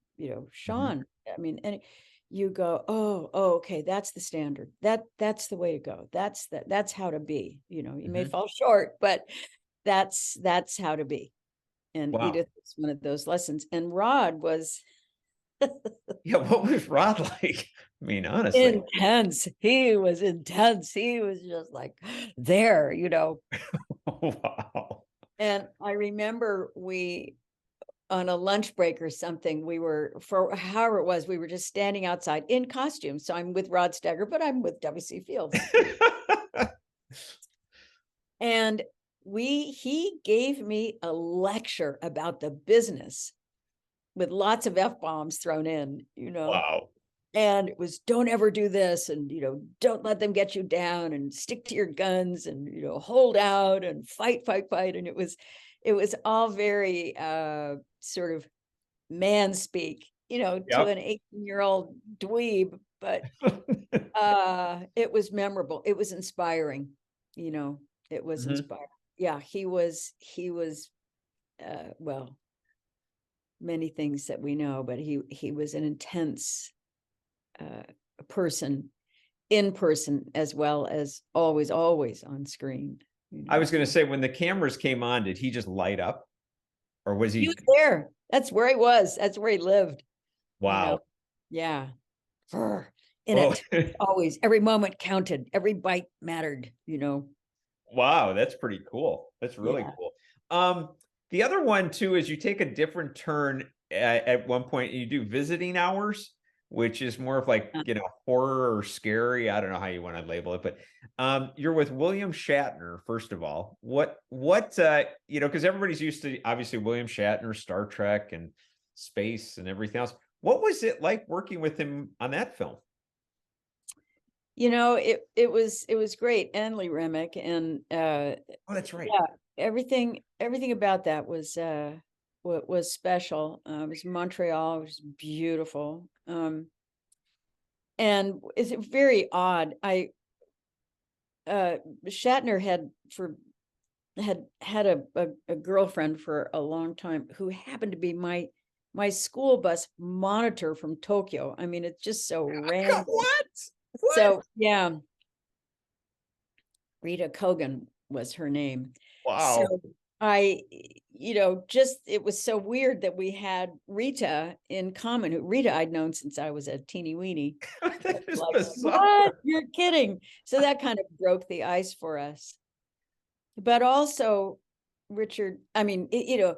Shaun, I mean, and you go, oh, okay, that's the standard. That's the way to go. That's how to be. You may fall short, but that's how to be. And Wow. Edith was one of those lessons. And Rod was Yeah, what was Rod like? I mean, honestly. intense. He was intense. He was just like there, Wow. And I remember on a lunch break or something, we were, for however it was, we were just standing outside in costume. So I'm with Rod Steiger, but I'm with W.C. Fields. And he gave me a lecture about the business with lots of F-bombs thrown in, Wow. And it was, don't ever do this, and don't let them get you down, and stick to your guns, and hold out and fight. And it was all very sort of man speak, to an 18-year-old dweeb, but it was memorable. It was inspiring, it was inspiring. Yeah, he was well, many things that we know, but he was an intense person, in person, as well as always on screen. I was going to say, when the cameras came on, did he just light up, or was He was there. That's where he was. That's where he lived. Wow. Yeah. in it. Always, every moment counted, every bite mattered, you know. Wow, that's pretty cool. That's really cool. The other one too is you take a different turn at one point. You do visiting hours, which is more of like, you know, horror or scary. I don't know how you want to label it, but you're with William Shatner, first of all. What you know, because everybody's used to obviously William Shatner, Star Trek and space and everything else. What was it like working with him on that film? You know, it was great. And Lee Remick, and Oh, that's right. yeah, everything about that was what was special. It was Montreal, it was beautiful. And it's very odd. Shatner had a girlfriend for a long time who happened to be my school bus monitor from Tokyo. I mean, it's just so random. What? So yeah, Rita Kogan was her name. Wow. So it was so weird that we had Rita in common. Rita I'd known since I was a teeny weeny. That is Like, bizarre. what? You're kidding. So that kind of broke the ice for us. But also Richard, Shatner,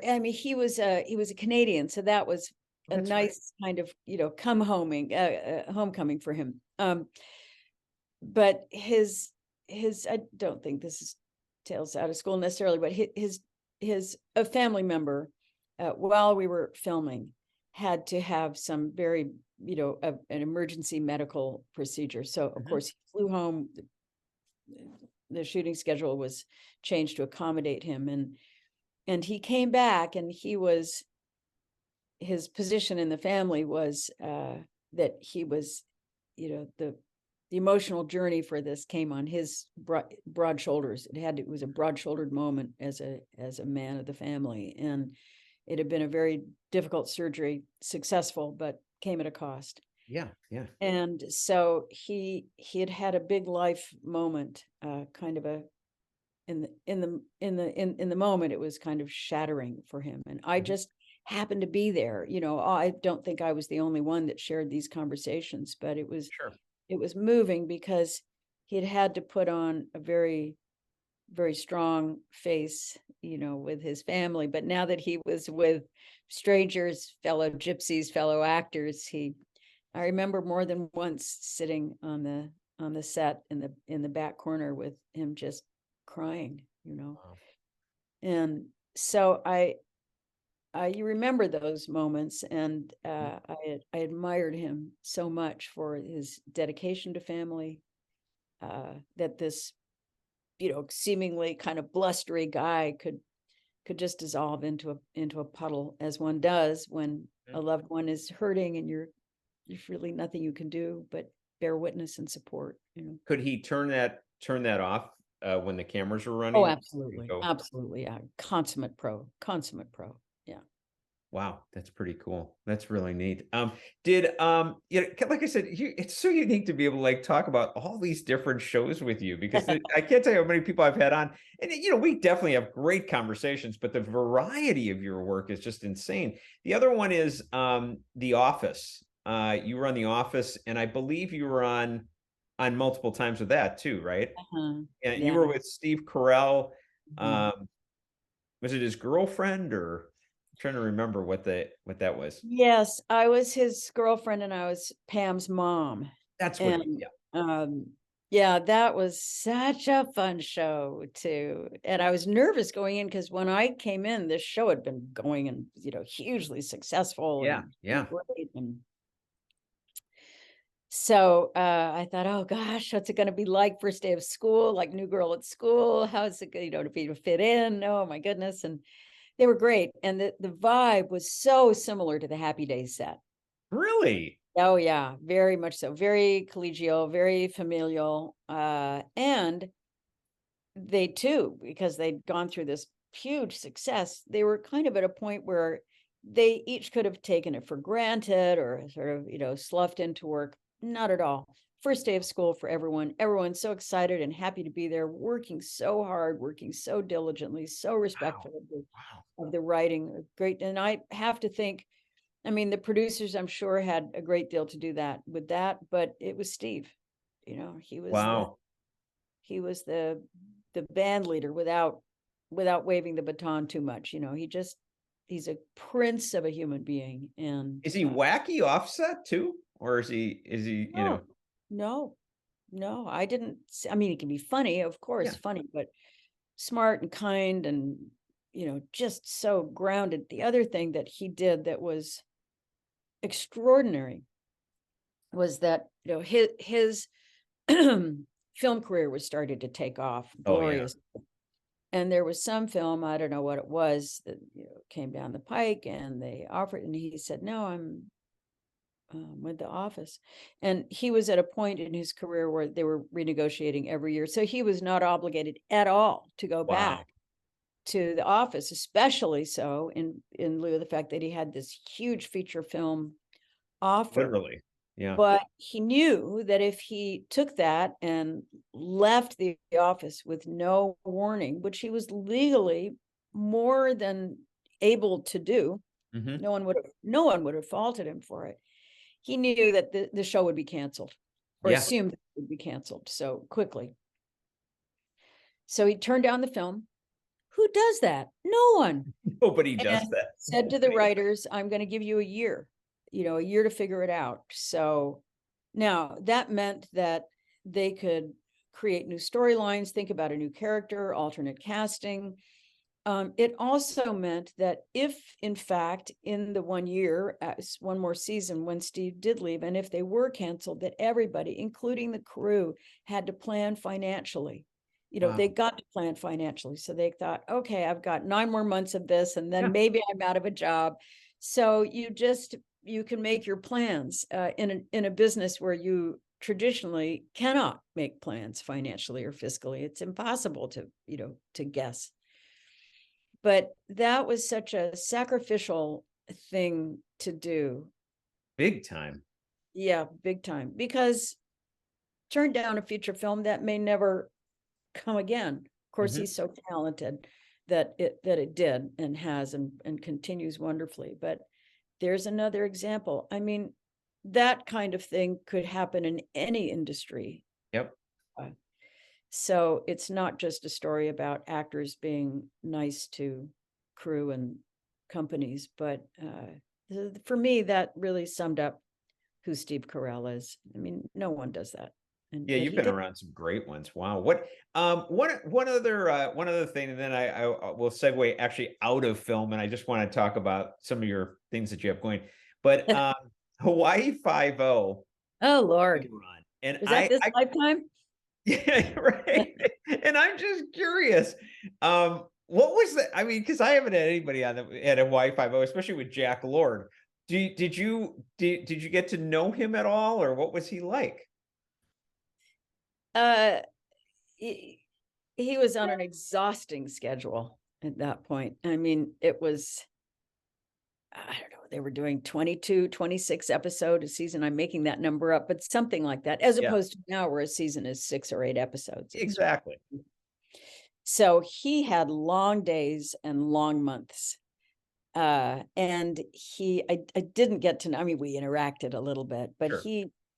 I mean, he was a Canadian, so that was a nice kind of, homecoming for him. But his I don't think this is tales out of school necessarily, but a family member, while we were filming, had to have some very, an emergency medical procedure. So of course he flew home. The shooting schedule was changed to accommodate him, and he came back, and his position in the family was that he was, the emotional journey for this came on his broad shoulders. It was a broad-shouldered moment as a man of the family, and it had been a very difficult surgery, successful, but came at a cost. Yeah. And so he had a big life moment, kind of in the moment, it was kind of shattering for him. And I just happened to be there. I don't think I was the only one that shared these conversations, but it was moving because he had to put on a very, very strong face, with his family. But now that he was with strangers, fellow gypsies, fellow actors, I remember more than once sitting on the set in the back corner with him just crying, Wow. And so you remember those moments, and I admired him so much for his dedication to family, that this, seemingly kind of blustery guy could just dissolve into a puddle, as one does when a loved one is hurting, and there's really nothing you can do but bear witness and support. Could he turn that off when the cameras were running? Oh, absolutely. Absolutely. Yeah. Consummate pro. Yeah. Wow, that's pretty cool. That's really neat. Like I said, it's so unique to be able to like talk about all these different shows with you, because I can't tell you how many people I've had on, and we definitely have great conversations, but the variety of your work is just insane. The other one is The Office. You were on The Office, and I believe you were on multiple times with that too, right? And you were with Steve Carrell. Was it his girlfriend, or I'm trying to remember what that was? Yes, I was his girlfriend, and I was Pam's mom. That's what. Yeah, that was such a fun show too. And I was nervous going in, because when I came in, this show had been going and hugely successful. Yeah. Great. And so I thought, oh gosh, what's it going to be like first day of school, like new girl at school? How's it going to fit in? Oh my goodness. And they were great. And the vibe was so similar to the Happy Days set. Really? Oh yeah, very much so. Very collegial, very familial. And they too, because they'd gone through this huge success, they were kind of at a point where they each could have taken it for granted, or sort of, sloughed into work. Not at all. First day of school for everyone. Everyone's so excited and happy to be there, working so hard, working so diligently, so respectful of the writing. Great. And I have to think, I mean, the producers, I'm sure, had a great deal to do that with that, but it was Steve. You know, he was Wow. the band leader without waving the baton too much. You know, he's a prince of a human being. And Is he wacky offset too? Or is he, you know? No, I didn't. I mean, he can be funny, of course, funny, but smart and kind and, you know, just so grounded. The other thing that he did that was extraordinary was that, you know, his film career was starting to take off glorious. And there was some film, I don't know what it was, that, you know, came down the pike and they offered, and he said, no, I'm with The Office. And he was at a point in his career where they were renegotiating every year. So he was not obligated at all to go back to The Office, especially so in lieu of the fact that he had this huge feature film offer. Literally. Yeah. But he knew that if he took that and left The Office with no warning, which he was legally more than able to do, no one would have faulted him for it. He knew that the show would be canceled, or assumed it would be canceled so quickly. So he turned down the film. Who does that? No one. Nobody does that. Said to the writers, I'm going to give you a year to figure it out. So now that meant that they could create new storylines, think about a new character, alternate casting. It also meant that if, in fact, in the 1 year, as one more season, when Steve did leave, and if they were canceled, that everybody, including the crew, had to plan financially. You know, they got to plan financially. So they thought, okay, I've got 9 more months of this, and then maybe I'm out of a job. So you can make your plans in a business where you traditionally cannot make plans financially or fiscally. It's impossible to guess. But that was such a sacrificial thing to do. Big time. Yeah, big time. Because turned down a feature film that may never come again. Of course, he's so talented that it did and has and continues wonderfully. But there's another example. I mean, that kind of thing could happen in any industry. Yep. So it's not just a story about actors being nice to crew and companies, but for me, that really summed up who Steve Carrell is. I mean, no one does that. And you've been around some great ones. Wow. What one other thing, and then I will segue actually out of film, and I just want to talk about some of your things that you have going. But Hawaii Five-0. Oh Lord. And is that this lifetime? Yeah, right. And I'm just curious. What was that? I mean, because I haven't had anybody at Hawaii Five-0, especially with Jack Lord. Did you get to know him at all, or what was he like? He was on an exhausting schedule at that point. I mean, it was, I don't know, they were doing 22, 26 episode a season. I'm making that number up, but something like that, as opposed to now where a season is 6 or 8 episodes. Exactly. So he had long days and long months. And I didn't get to know, I mean, we interacted a little bit, but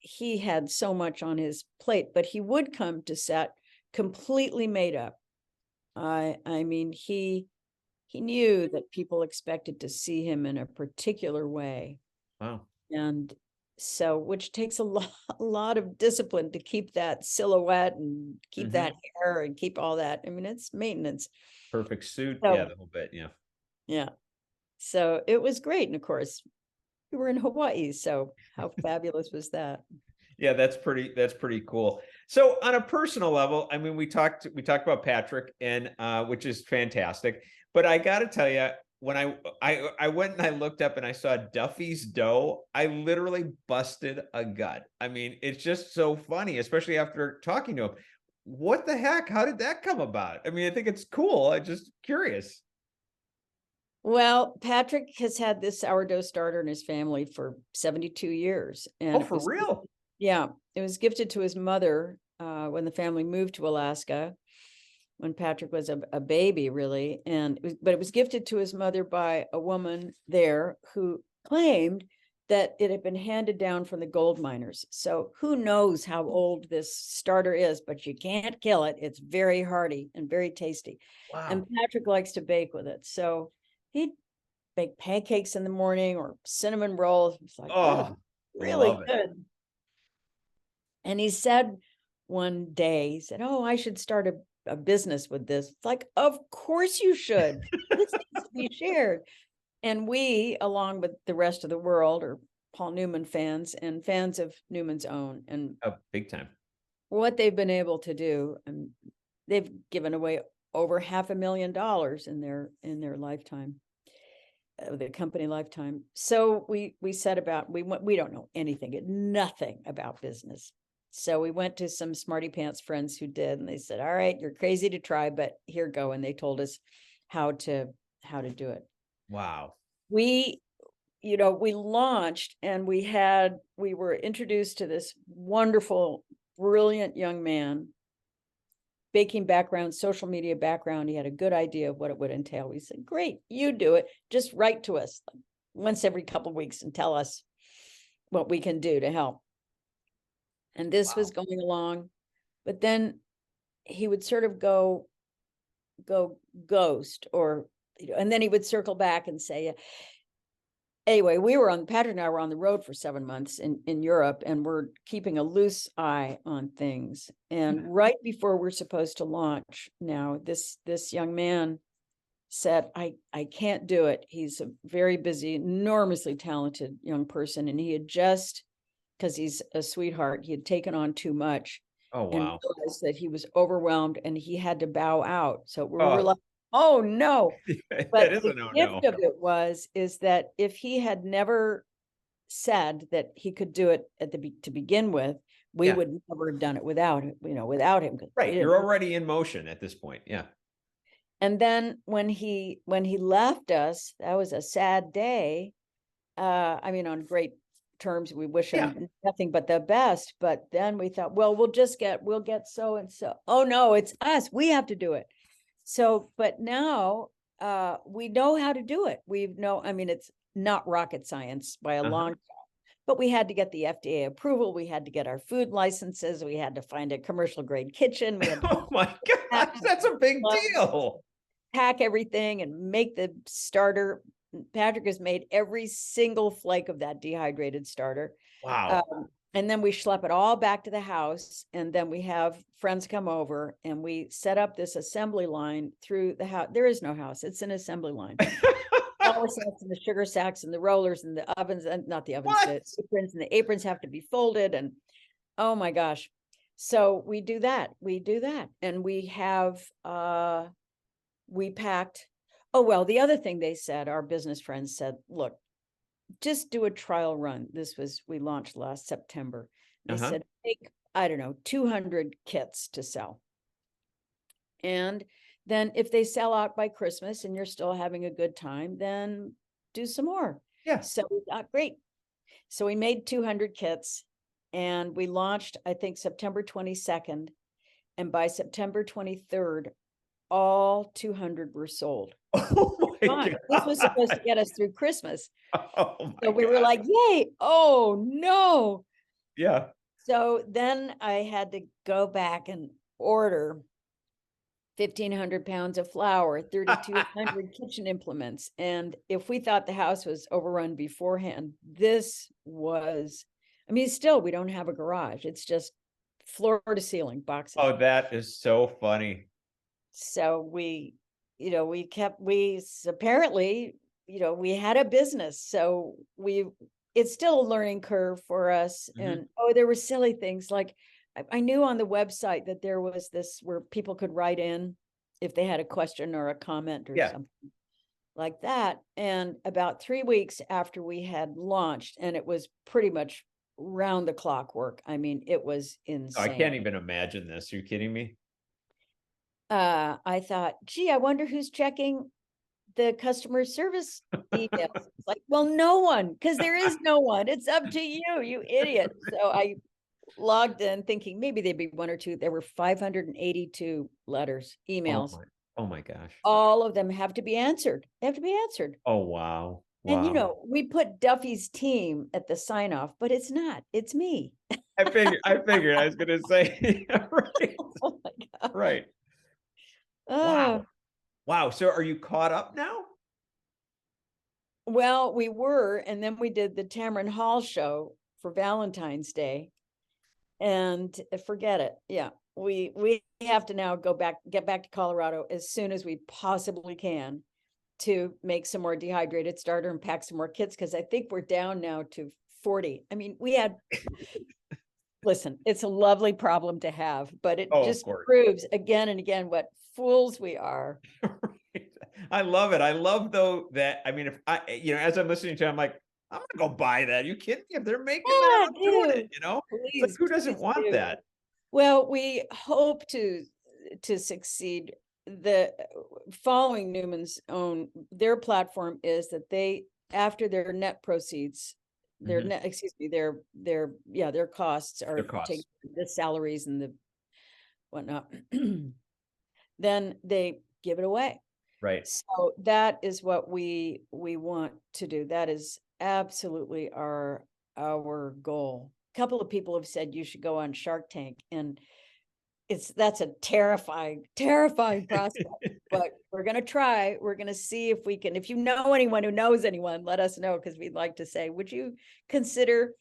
he had so much on his plate, but he would come to set completely made up. I mean, he knew that people expected to see him in a particular way. Wow. And so, which takes a lot of discipline to keep that silhouette and keep that hair and keep all that. I mean, it's maintenance. Perfect suit. So, the whole bit. Yeah. So it was great. And of course, we were in Hawaii. So how fabulous was that? Yeah, that's pretty cool. So on a personal level, I mean, we talked about Patrick, and which is fantastic. But I got to tell you, when I went and I looked up and I saw Duffy's Dough, I literally busted a gut. I mean, it's just so funny, especially after talking to him. What the heck? How did that come about? I mean, I think it's cool. I'm just curious. Well, Patrick has had this sourdough starter in his family for 72 years. And for real? Yeah, it was gifted to his mother when the family moved to Alaska, when Patrick was a baby, really. But it was gifted to his mother by a woman there who claimed that it had been handed down from the gold miners. So who knows how old this starter is, but you can't kill it. It's very hearty and very tasty. Wow. And Patrick likes to bake with it. So he'd bake pancakes in the morning or cinnamon rolls. It's like, oh, really good. And he said one day, he said, oh, I should start a business with this. It's like, of course you should. This needs to be shared. And we, along with the rest of the world, are Paul Newman fans and fans of Newman's Own. And big time. What they've been able to do, and they've given away over $500,000 in their lifetime, the company lifetime. So we set about, we don't know anything, nothing about business. So we went to some smarty pants friends who did, and they said, all right, you're crazy to try, but here go. And they told us how to do it. Wow. We launched, and we were introduced to this wonderful, brilliant young man, baking background, social media background. He had a good idea of what it would entail. We said, great, you do it. Just write to us once every couple of weeks and tell us what we can do to help. And this was going along, but then he would sort of go ghost, or and then he would circle back and say, anyway, Patrick and I were on the road for 7 months in Europe, and we're keeping a loose eye on things. And right before we're supposed to launch now, this young man said, I can't do it. He's a very busy, enormously talented young person. And he had just, because he's a sweetheart, he had taken on too much. Oh, wow. And realized that he was overwhelmed and he had to bow out. So we were like, oh no. But the gift of it is that if he had never said that he could do it to begin with, we would never have done it without him. Right. You're already in motion at this point. Yeah. And then when he left us, that was a sad day. On great terms, we wish him nothing but the best. But then we thought, well, we'll get so and so. Oh no, it's us. We have to do it. So, but now we know how to do it. It's not rocket science by a long shot, but we had to get the FDA approval. We had to get our food licenses. We had to find a commercial grade kitchen. We had to oh my gosh, that's a big deal. Pack everything and make the starter. Patrick has made every single flake of that dehydrated starter. Wow. And then we schlep it all back to the house, and then we have friends come over, and we set up this assembly line through the house. There is no house. It's an assembly line. Flour sacks and the sugar sacks and the rollers and the ovens, and not the ovens, the aprons, and the aprons have to be folded. And oh my gosh. So we do that. And we have, we packed. Oh, well, the other thing they said, our business friends said, look, just do a trial run. We launched last September. They said, make, 200 kits to sell. And then if they sell out by Christmas and you're still having a good time, then do some more. Yeah. So we thought, great. So we made 200 kits, and we launched, I think, September 22nd. And by September 23rd, all 200 were sold. Oh my God. This was supposed to get us through Christmas. So we were like, yay. Oh no. Yeah. So then I had to go back and order 1,500 pounds of flour, 3,200 kitchen implements. And if we thought the house was overrun beforehand, still, we don't have a garage. It's just floor to ceiling boxes. Oh, that is so funny. So apparently, we had a business. So it's still a learning curve for us. And there were silly things like, I knew on the website that there was this where people could write in if they had a question or a comment or something like that. And about 3 weeks after we had launched, and it was pretty much round the clock work. It was insane. I can't even imagine this. Are you kidding me? I thought, gee, I wonder who's checking the customer service emails. It's like, well, no one, because there is no one. It's up to you, you idiot. So I logged in thinking maybe there'd be one or two. There were 582 letters, emails. Oh my gosh. All of them have to be answered. They have to be answered. Oh, wow. And you Wow. know, we put Duffy's team at the sign off, but it's not. It's me. I figured I was gonna say right. Oh my God. Right. Oh, Wow. Wow. So are you caught up now? well, we were, and then we did the Tamron Hall show for Valentine's Day, and forget it. Yeah, we have to now get back to Colorado as soon as we possibly can to make some more dehydrated starter and pack some more kits, because I think we're down now to 40. I mean, we had listen, it's a lovely problem to have, but it Oh, of just course. proves again and again what fools we are. I love it. I love though that, I mean, if I, as I'm listening to it, I'm like, I'm gonna go buy that. Are you kidding me? If they're making that, Yeah, I'm doing it, It's like, please, who doesn't please want do. that? Well, we hope to succeed. The following Newman's own, their platform is that they, after their net proceeds, their net, excuse me, their costs are Their costs. taking the salaries and the whatnot, then they give it away. Right. So that is what we want to do. That is absolutely our goal. A couple of people have said you should go on Shark Tank, and that's a terrifying prospect. But we're gonna try. We're gonna see if we can. If you know anyone who knows anyone, let us know, because we'd like to say, would you consider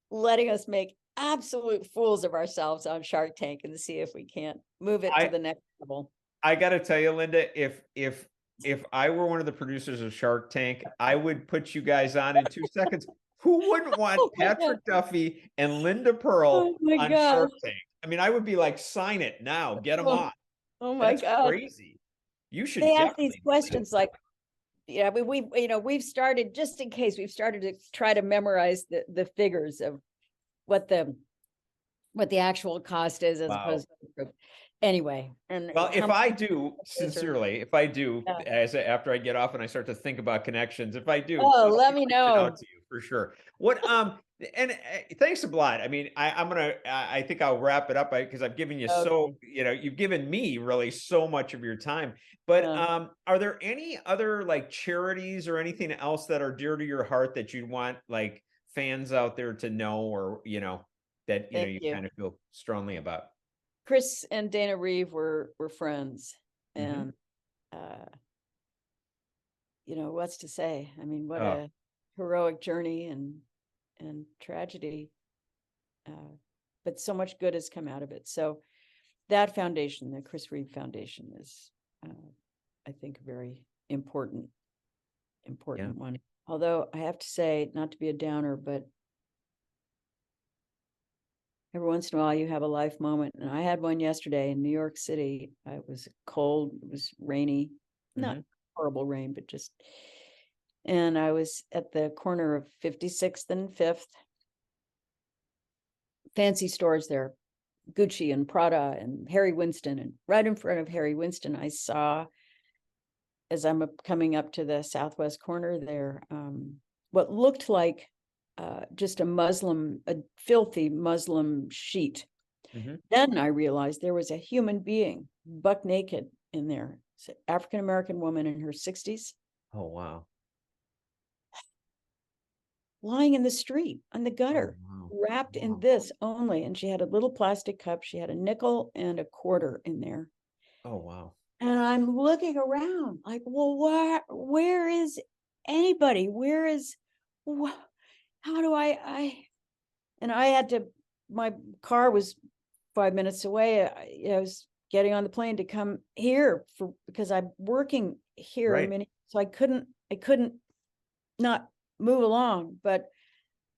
letting us make absolute fools of ourselves on Shark Tank and see if we can't move it to the next level? I got to tell you, Linda, if I were one of the producers of Shark Tank, I would put you guys on in 2 seconds. Who wouldn't want Oh my Patrick God. Duffy and Linda Purl Oh my on gosh. Shark Tank? I mean, I would be like, sign it now, get them on. Oh my That's God. crazy. You should They ask these definitely questions like, yeah, we've started, just in case, we've started to try to memorize the figures of what the actual cost is, as Wow. opposed to anyway. And Well, if I do, Yeah. as after I get off and I start to think about connections, if I do, Oh, I'll let be me reaching know. out to you for sure. What and thanks a lot. I mean, I'm gonna I think I'll wrap it up because I've given you so, you've given me really so much of your time. But are there any other like charities or anything else that are dear to your heart that you'd want like fans out there to know, or that Thank you you. kind of feel strongly about? Chris and Dana Reeve were friends, and what's to say? I mean, what a heroic journey and tragedy, but so much good has come out of it. So that foundation, the Chris Reeve Foundation, is I think a very important one. Although I have to say, not to be a downer, but every once in a while you have a life moment. And I had one yesterday in New York City. It was cold, it was rainy, not horrible rain, but just, and I was at the corner of 56th and 5th. Fancy stores there, Gucci and Prada and Harry Winston. And right in front of Harry Winston, I saw, as I'm coming up to the southwest corner there, what looked like just a filthy Muslim sheet. Then I realized there was a human being, buck naked, in there. It's an African-American woman in her 60s. Oh, wow. Lying in the street on the gutter, wow. wrapped in this only. And she had a little plastic cup. She had a nickel and a quarter in there. Oh, wow. And I'm looking around like, well, where is anybody? How do and I had to, my car was 5 minutes away. I was getting on the plane to come here because I'm working here in Minneapolis. So I couldn't not move along, but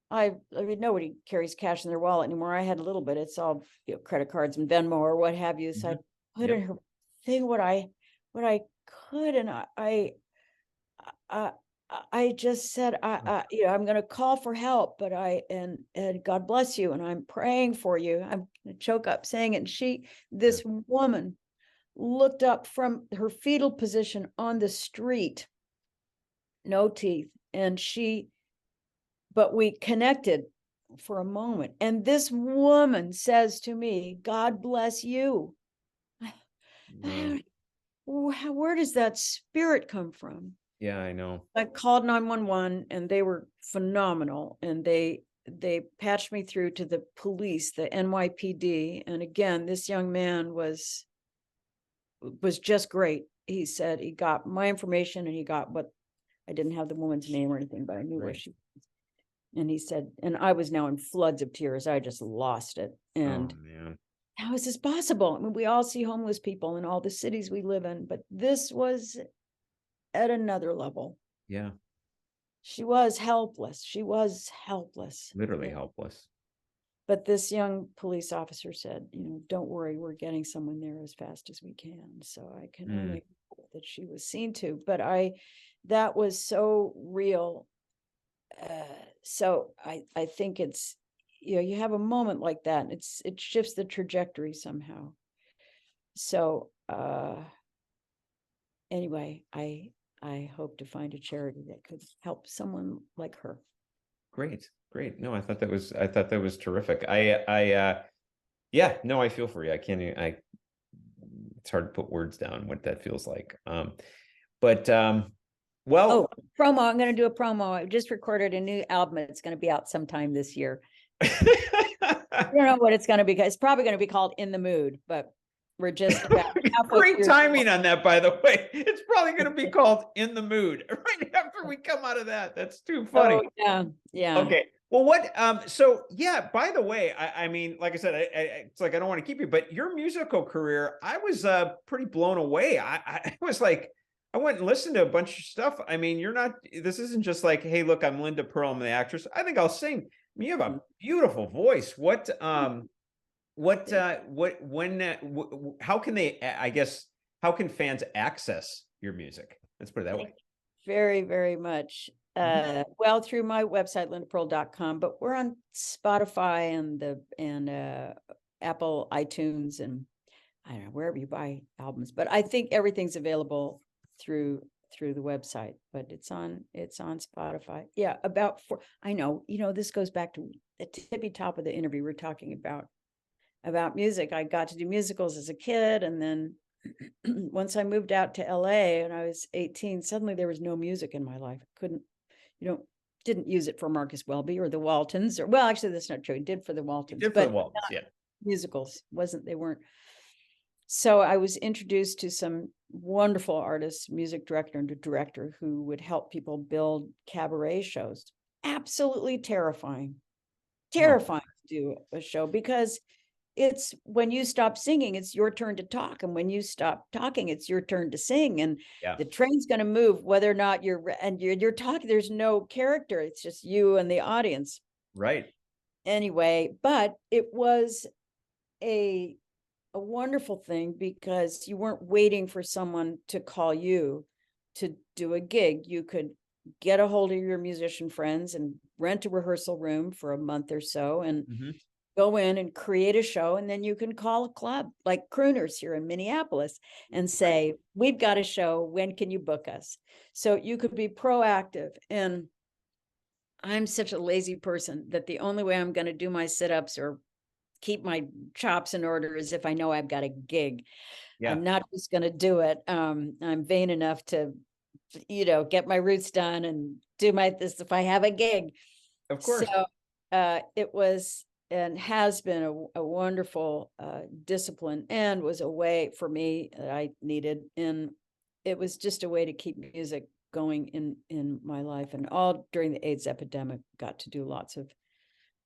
I mean, nobody carries cash in their wallet anymore. I had a little bit. It's all credit cards and Venmo or what have you. So I put in her thing what I could, and I just said, I'm going to call for help, but and God bless you, and I'm praying for you. I'm going to choke up saying it. And this woman looked up from her fetal position on the street, no teeth, and but we connected for a moment. And this woman says to me, God bless you. Where does that spirit come from? Yeah, I know. I called 911 and they were phenomenal. And they patched me through to the police, the NYPD. And again, this young man was just great. He said he got my information and he got what, I didn't have the woman's name or anything, but I knew where she was. And he said, and I was now in floods of tears. I just lost it. And oh, man. how is this possible? I mean, we all see homeless people in all the cities we live in, but this was at another level. Yeah. She was helpless. She was helpless. Literally helpless. But this young police officer said, don't worry, we're getting someone there as fast as we can. So I can only hope that she was seen to. But that was so real. So I think it's, you have a moment like that, and it shifts the trajectory somehow. So anyway, I hope to find a charity that could help someone like her. Great. No, I thought that was terrific. Yeah, no, I feel for you. It's hard to put words down what that feels like. Well, promo. I'm going to do a promo. I just recorded a new album. It's going to be out sometime this year. I don't know what it's going to be. It's probably going to be called In the Mood, but we're just about great timing on that, by the way. It's probably going to be called In the Mood right after we come out of that. That's too funny. Oh, yeah. Okay. Well, so yeah, by the way, I mean, like I said, it's like, I don't want to keep you, but your musical career, I was pretty blown away. I was like, I went and listened to a bunch of stuff. I mean, this isn't just like, hey, look, I'm Linda Purl, I'm the actress. I think I'll sing. I mean, you have a beautiful voice. How can fans access your music? Let's put it that way. Very, very much. Well, through my website, lindapurl.com, but we're on Spotify and Apple iTunes, and I don't know, wherever you buy albums, but I think everything's available through the website, but it's on Spotify. Yeah. I know, this goes back to the tippy top of the interview. We're talking about music. I got to do musicals as a kid. And then once I moved out to LA and I was 18, suddenly there was no music in my life. Didn't use it for Marcus Welby or the Waltons, well, actually that's not true. It did for the Waltons, but the Waltons, yeah. Musicals they weren't. So I was introduced to some wonderful artists, music director and director, who would help people build cabaret shows. Absolutely terrifying to do a show, because it's when you stop singing, it's your turn to talk. And when you stop talking, it's your turn to sing. And the train's going to move whether or not you're talking. There's no character. It's just you and the audience. Right. Anyway, but it was a wonderful thing, because you weren't waiting for someone to call you to do a gig. You could get a hold of your musician friends and rent a rehearsal room for a month or so and go in and create a show. And then you can call a club like Crooners here in Minneapolis and say, we've got a show. When can you book us? So you could be proactive. And I'm such a lazy person that the only way I'm going to do my sit-ups or keep my chops in order is if I know I've got a gig. I'm not just going to do it. I'm vain enough to, get my roots done and do this if I have a gig. Of course. So it was and has been a wonderful discipline, and was a way for me that I needed. And it was just a way to keep music going in my life. And all during the AIDS epidemic, got to do lots of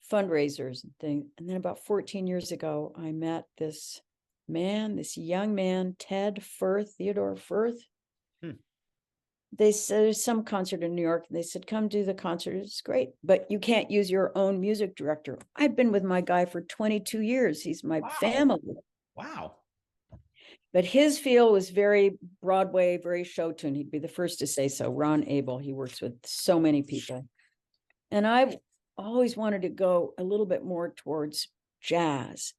fundraisers and things. And then about 14 years ago, I met this young man, Theodore Firth. They said there's some concert in New York. They said, come do the concert. It's great, but you can't use your own music director. I've been with my guy for 22 years. He's my family. Wow. But his feel was very Broadway, very show tune. He'd be the first to say so. Ron Abel, he works with so many people. And I always wanted to go a little bit more towards jazz.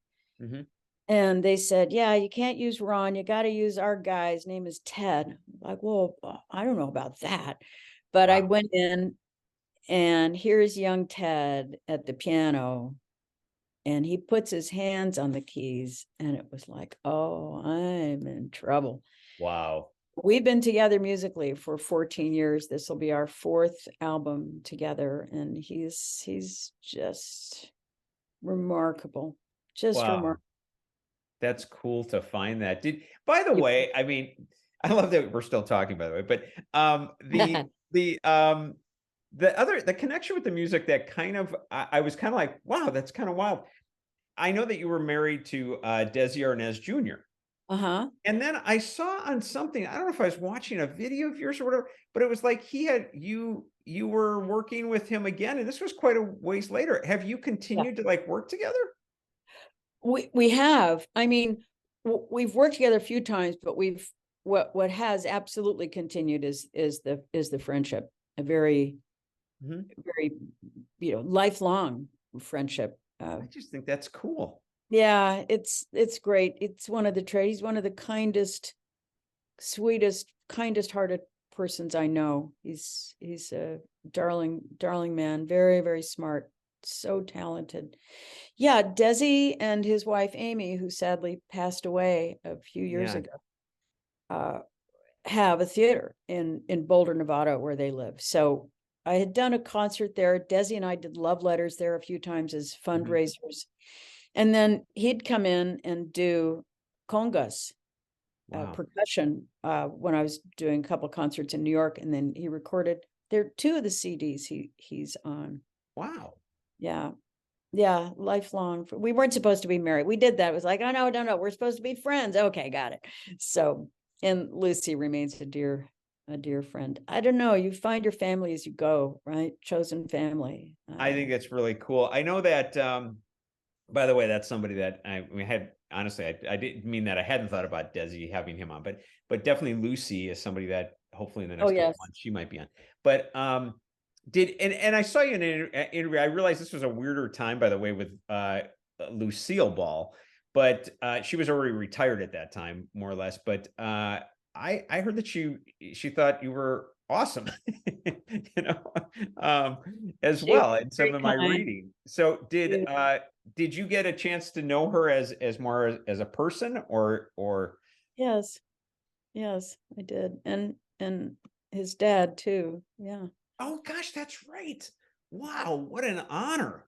And they said, yeah, you can't use Ron. You got to use our guy. His name is Ted. Like, well, I don't know about that. But I went in, and here's young Ted at the piano, and he puts his hands on the keys, and it was like, oh, I'm in trouble. Wow. We've been together musically for 14 years. This will be our 4th album together, and he's just remarkable. Just Wow. remarkable. That's cool to find that. By the way, I mean, I love that we're still talking, by the way, but the connection with the music that kind of I was kind of like, wow, that's kind of wild. I know that you were married to Desi Arnaz Jr. Uh-huh. And then I saw on something, I don't know if I was watching a video of yours or whatever, but it was like you were working with him again, and this was quite a ways later. Have you continued to like work together? We have. I mean, we've worked together a few times, but what has absolutely continued is the friendship. A very very lifelong friendship. I just think that's cool. Yeah, it's great. It's one of the he's one of the kindest, sweetest, kindest hearted persons I know. He's a darling man, very, very smart, so talented. Yeah, Desi and his wife Amy, who sadly passed away a few years ago, have a theater in Boulder, Nevada, where they live. So I had done a concert there. Desi and I did love letters there a few times as fundraisers. And then he'd come in and do congas, percussion, when I was doing a couple concerts in New York. And then he recorded 2 of the CDs he's on. Wow. Yeah. Yeah. Lifelong. We weren't supposed to be married. We did that. It was like, oh, no. We're supposed to be friends. Okay. Got it. So, and Lucy remains a dear friend. I don't know. You find your family as you go, right? Chosen family. I think it's really cool. I know that, by the way, that's somebody that we had, honestly, I didn't mean that I hadn't thought about Desi having him on, but definitely Lucy is somebody that hopefully in the next couple months she might be on. But and I saw you in an interview. I realized this was a weirder time, by the way, with Lucille Ball, but she was already retired at that time, more or less. But I heard that she thought you were awesome, as well in some of my reading. So did you get a chance to know her as more as a person or? Yes, I did. And his dad too. Yeah. Oh gosh, that's right. Wow, what an honor.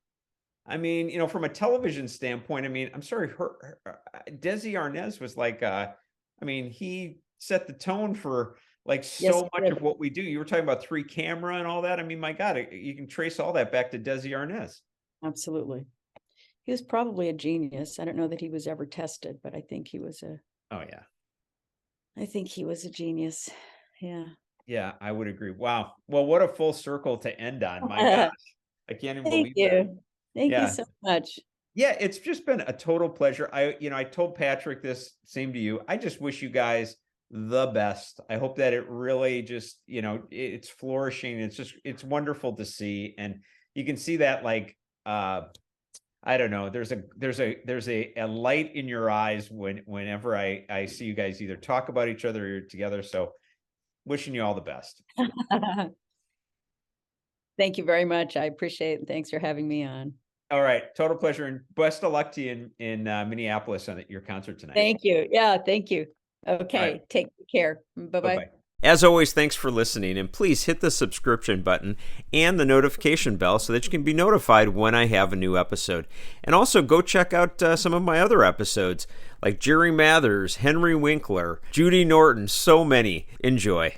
I mean, from a television standpoint, I mean, I'm sorry, Desi Arnaz was like, I mean, he set the tone for like so much of what we do. You were talking about 3 camera and all that. I mean, my God, you can trace all that back to Desi Arnaz. Absolutely. He was probably a genius. I don't know that he was ever tested, but I think he was I think he was a genius. Yeah. Yeah, I would agree. Wow. Well, what a full circle to end on. My gosh. I can't even believe that. Thank you so much. Yeah, it's just been a total pleasure. I told Patrick this, same to you. I just wish you guys the best. I hope that it really just, it's flourishing. It's wonderful to see. And you can see that like, I don't know, there's a light in your eyes whenever I see you guys either talk about each other or you're together. So wishing you all the best. Thank you very much. I appreciate it. Thanks for having me on. All right. Total pleasure. And best of luck to you in Minneapolis on your concert tonight. Thank you. Yeah. Thank you. Okay. Right. Take care. Bye-bye. Bye-bye. As always, thanks for listening, and please hit the subscription button and the notification bell so that you can be notified when I have a new episode. And also go check out some of my other episodes, like Jerry Mathers, Henry Winkler, Judy Norton, so many. Enjoy.